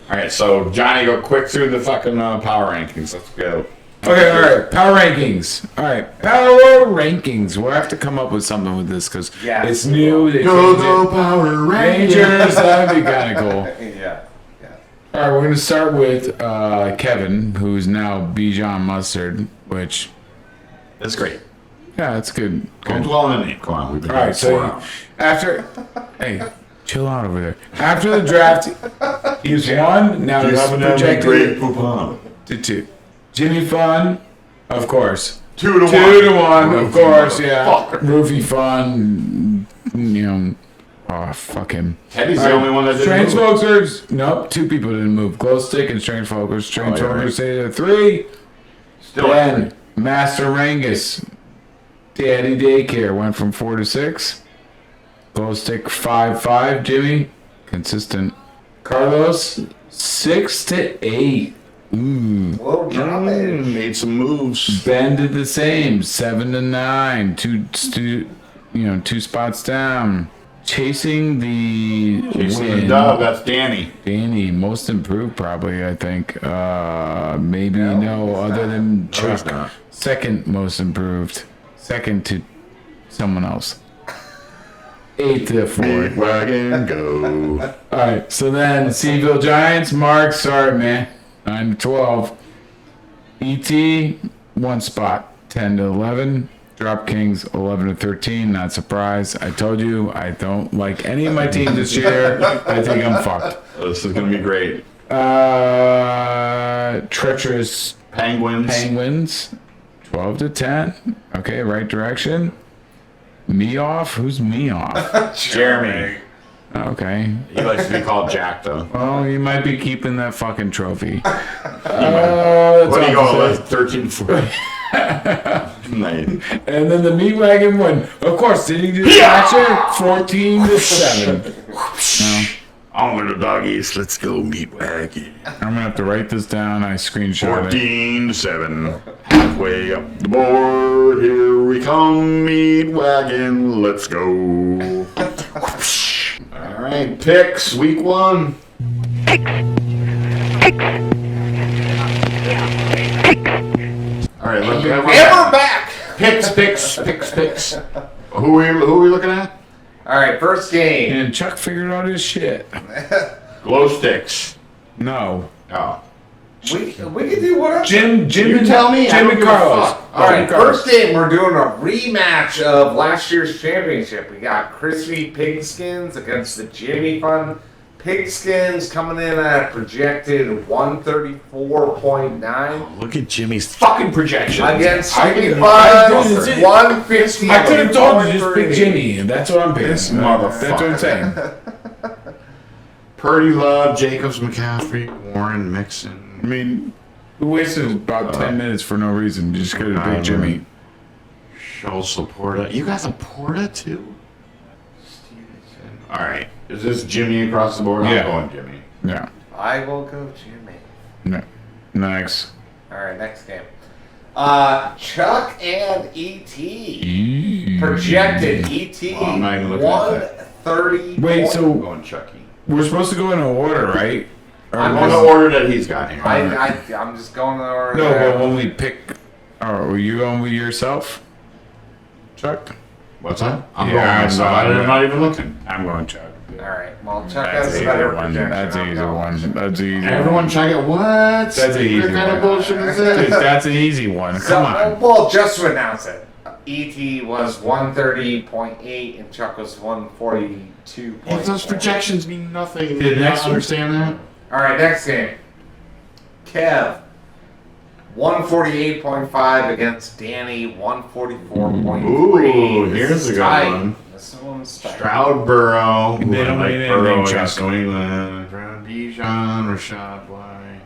All right, so Johnny, go quick through the fucking power rankings. Let's go. Okay, all right. Power rankings. All right, power rankings. We'll have to come up with something with this because it's new. Go Power Rangers. That'd be kind of cool. Yeah. All right, we're gonna start with Kevin, who's now Bijan Mustard, which that's great. Yeah, that's good. Don't dwell on the name. Come on, we've been all right. So after, hey, chill out over there. After the draft, he was 1. Now he's projected to 2. Jimmy Fun, of course. 2 to 1. 2 to 1, of course. Yeah. Roofie Fun, oh, fuck him. Teddy's the only one that didn't Strange move. Folkers, nope, 2 people didn't move. Glow Stick and Strange Folkers. Strange Folkers stayed at 3. Still then Master Rangus, Daddy Daycare went from 4 to 6. Glow Stick 5-5. Jimmy, consistent. Carlos 6 to 8. Little droppage. Made some moves. Ben did the same. 7 to 9. 2 spots down. Chasing the win. Dub. That's Danny. Danny, most improved probably, I think. Maybe no other than Chuck. Second most improved. Second to someone else. 8-4. Wagon go. All right, so then C-Ville Giants, Mark, sorry, man. 9-12. ET, 1 spot, 10-11. Drop Kings, 11-13. Not surprised. I told you I don't like any of my teams this year. I think I'm fucked. This is gonna be great. Treacherous Penguins, 12-10. Okay, right direction. Me off? Who's me off? Jeremy. Okay. He likes to be called Jack, though. Well, you might be keeping that fucking trophy. What do you go like 13-4? Nice. And then the meat wagon won. Of course, did he do Thatcher? 14-7. No. On with the doggies. Let's go, meat wagon. I'm gonna have to write this down. I screenshot it. 14-7. Halfway up the board. Here we come, meat wagon. Let's go. All right, picks. Week 1. All right, let's go. And we're back. Picks. Who are we looking at? All right, first game. And Chuck figured out his shit. Glow sticks. No. Oh. We can do whatever. Jim You tell me. I Jim don't and give a Carlos. fuck. All right, first game, we're doing a rematch of last year's championship. We got Crispy Pigskins against the Jimmy Fun Pigskins coming in at a projected 134.9 Look at Jimmy's fucking projections. against I Jimmy can- Fun 150. I could have told you just pick Jimmy, and that's what I'm picking. This motherfucker. That's what I'm saying. Purdy Love, Jacobs, McCaffrey, Warren, Mixon. I mean, we wasted about 10 minutes for no reason. You just could have picked Jimmy. Schultz, Laporta. You got Laporta too? Stevenson. All right. Is this Jimmy across the board? Yeah. I'm going Jimmy. Yeah. I will go Jimmy. No. Next. All right, next game. Chuck and ET. Projected ET Well, I'm not even looking at that. 130. Wait, I'm so going Chucky. we're supposed to go in order, right? Or I'm was- going the order that he's got here. I'm just going to the order. No, there. but when we pick, are you going with yourself, Chuck? What's that? I'm Yeah, going I'm myself. not- I'm not even looking. I'm going Chuck. All right. Well, Chuck That's has the a better easy one. projection. That's the I'm easy going. one. That's the easy Everyone check it. What? That's an easy What kind one. of bullshit is Dude, this? that's an easy one. So, Come on. well, just to announce it, ET was 130.8 and Chuck was 142. If those projections mean nothing, The do you next not understand that? All right, next game. Kev, 148.5 against Danny, 144.3. Ooh, here's a good Tight. one. This one's tight. Stroud, Burrow. They don't like mean anything, Burrow Chuck. against New England. Bijan, Rashad White.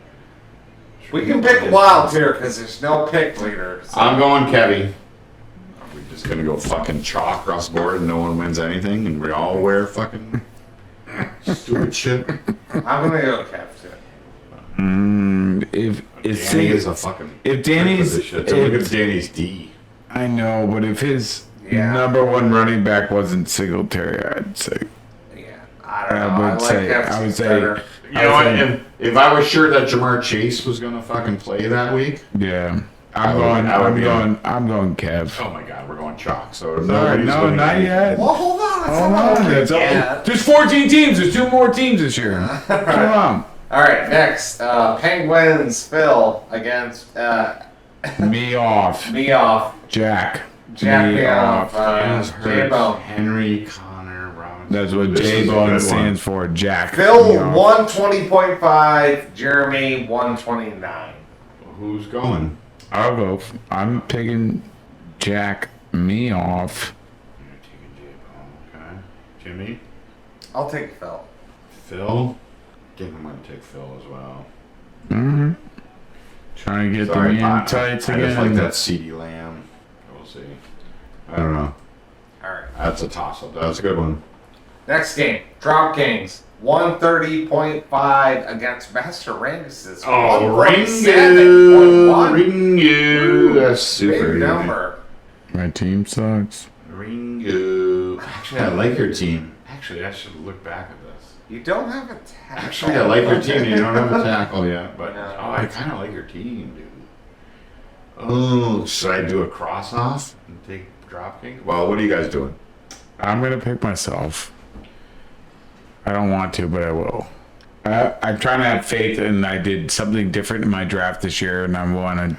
We can pick wilds here because there's no pick leader. So. I'm going Kevy. Are we just gonna go fucking chalk across the board and no one wins anything and we all wear fucking stupid shit? I'm gonna go Kev too. If Danny is a fucking. if Danny's, this shit. So look at Danny's D. I know, but if his Yeah. number one running back wasn't Singletary, I'd say. Yeah, I don't know. I like Kev I would say, better. You know what? If I was sure that Jamar Chase was gonna fucking play that week, yeah. I would be on. I'm going Kev. Oh my God, we're going chalk. So if No, nobody's no, winning not any- yet. Well, hold on. Hold on. There's 14 teams. There's 2 more teams this year. Come on. All right, next. Penguins, Phil against Me off. me off. Jack. Jack me off. Jazz, Hurts, J-Bone. Henry, Connor, Robinson. That's what This is a J-Bone good stands for. Jack. Phil, Me off. 120.5. Jeremy, 129. Who's going? I'll go. I'm picking Jack. Me off. You're taking J-Bone, okay. Jimmy, I'll take Phil. Phil. I think I'm gonna take Phil as well. Mm-hmm. Trying to get Sorry, the Pot. tights I again. just like that CD Lamb. We'll see. I don't know. All right. That's a toss-up. That's a good one. Next game. Drop Kings, 130.5 against Master Rangus's. Oh, 147.1. Ringu. That's super Big easy. number. My team sucks. Ringu. Actually, I like your team. Actually, I should look back at this. You don't have a tackle. Actually, I like your team. You don't have a tackle yet, but No. I kind of like your team, dude. Oh, should I do a cross off and take Dropkick? Well, what are you guys doing? I'm going to pick myself. I don't want to, but I will. I'm trying to have faith, and I did something different in my draft this year, and I want to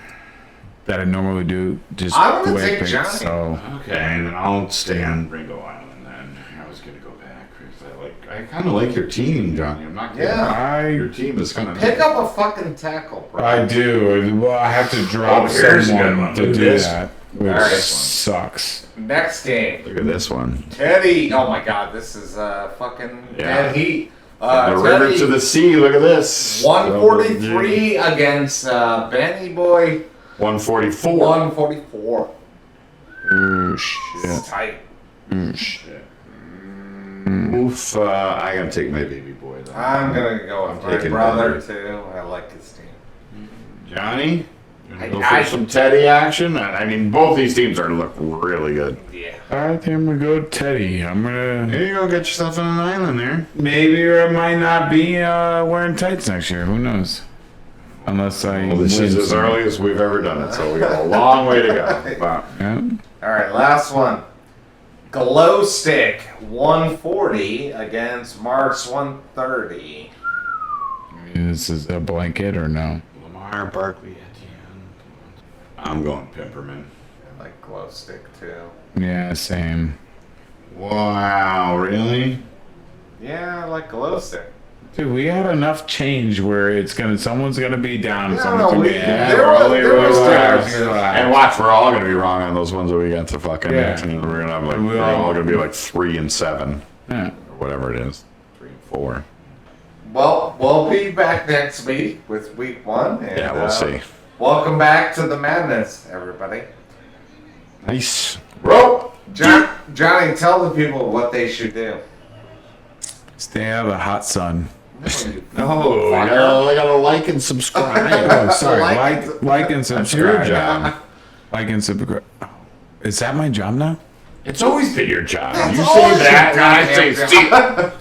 that I normally do. Just I'm gonna the way I take picked, Johnny. So Okay, and then I'll stay on Ringo Island then. I was gonna go back because I kind of like your team, Johnny. I'm not kidding. Yeah. Your team is kind of Pick up a fucking tackle, bro. I do. Well, I have to drop here's a good someone one. to Look at do this. that, which All right. sucks. Next game. Look at this one. Teddy. Oh my God, this is fucking dead heat. The river Teddy, to the sea. Look at this. 143 against Benny Boy. 144. 144. Shit. Tight. Shit. Oof. I gotta take my baby boy though. I'm gonna go with my taking brother Teddy. too. I like his team. Johnny? You wanna go for some Teddy action? I mean, both these teams are look really good. Yeah. I think I'm gonna go Teddy. I'm gonna. Here you go, get yourself on an island there. Maybe I might not be wearing tights next year. Who knows? Unless I. Well, this is win as some. early as we've ever done it, so we got a long way to go. But, Yeah. All right, last one. Glow Stick 140 against Marks 130. This is a blanket or no? Lamar, Barkley, Etienne. I'm going Pimperman. I like Glow Stick too. Yeah, same. Wow, really? Yeah, I like Glow Stick. Dude, we had enough change where someone's gonna be down. Yeah, someone's no, gonna we- be there was And watch, we're all gonna be wrong on those ones that we got to fucking. Yeah. We're gonna have like, And we're all gonna be like 3 and 7, Yeah. or whatever it is, 3 and 4. Well, we'll be back next week with week 1. And, Yeah, we'll see. Welcome back to the madness, everybody. Nice. Johnny, tell the people what they should do. Stay out of the hot sun. No, I gotta like and subscribe. Oh, sorry. Like Like and That's subscribe. your job. Like and subscribe. Is that my job now? It's always been your job. That's You always say that, your and I say, goddamn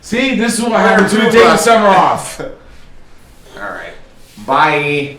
see. See, this is what happens when we take the summer off. All right. Bye.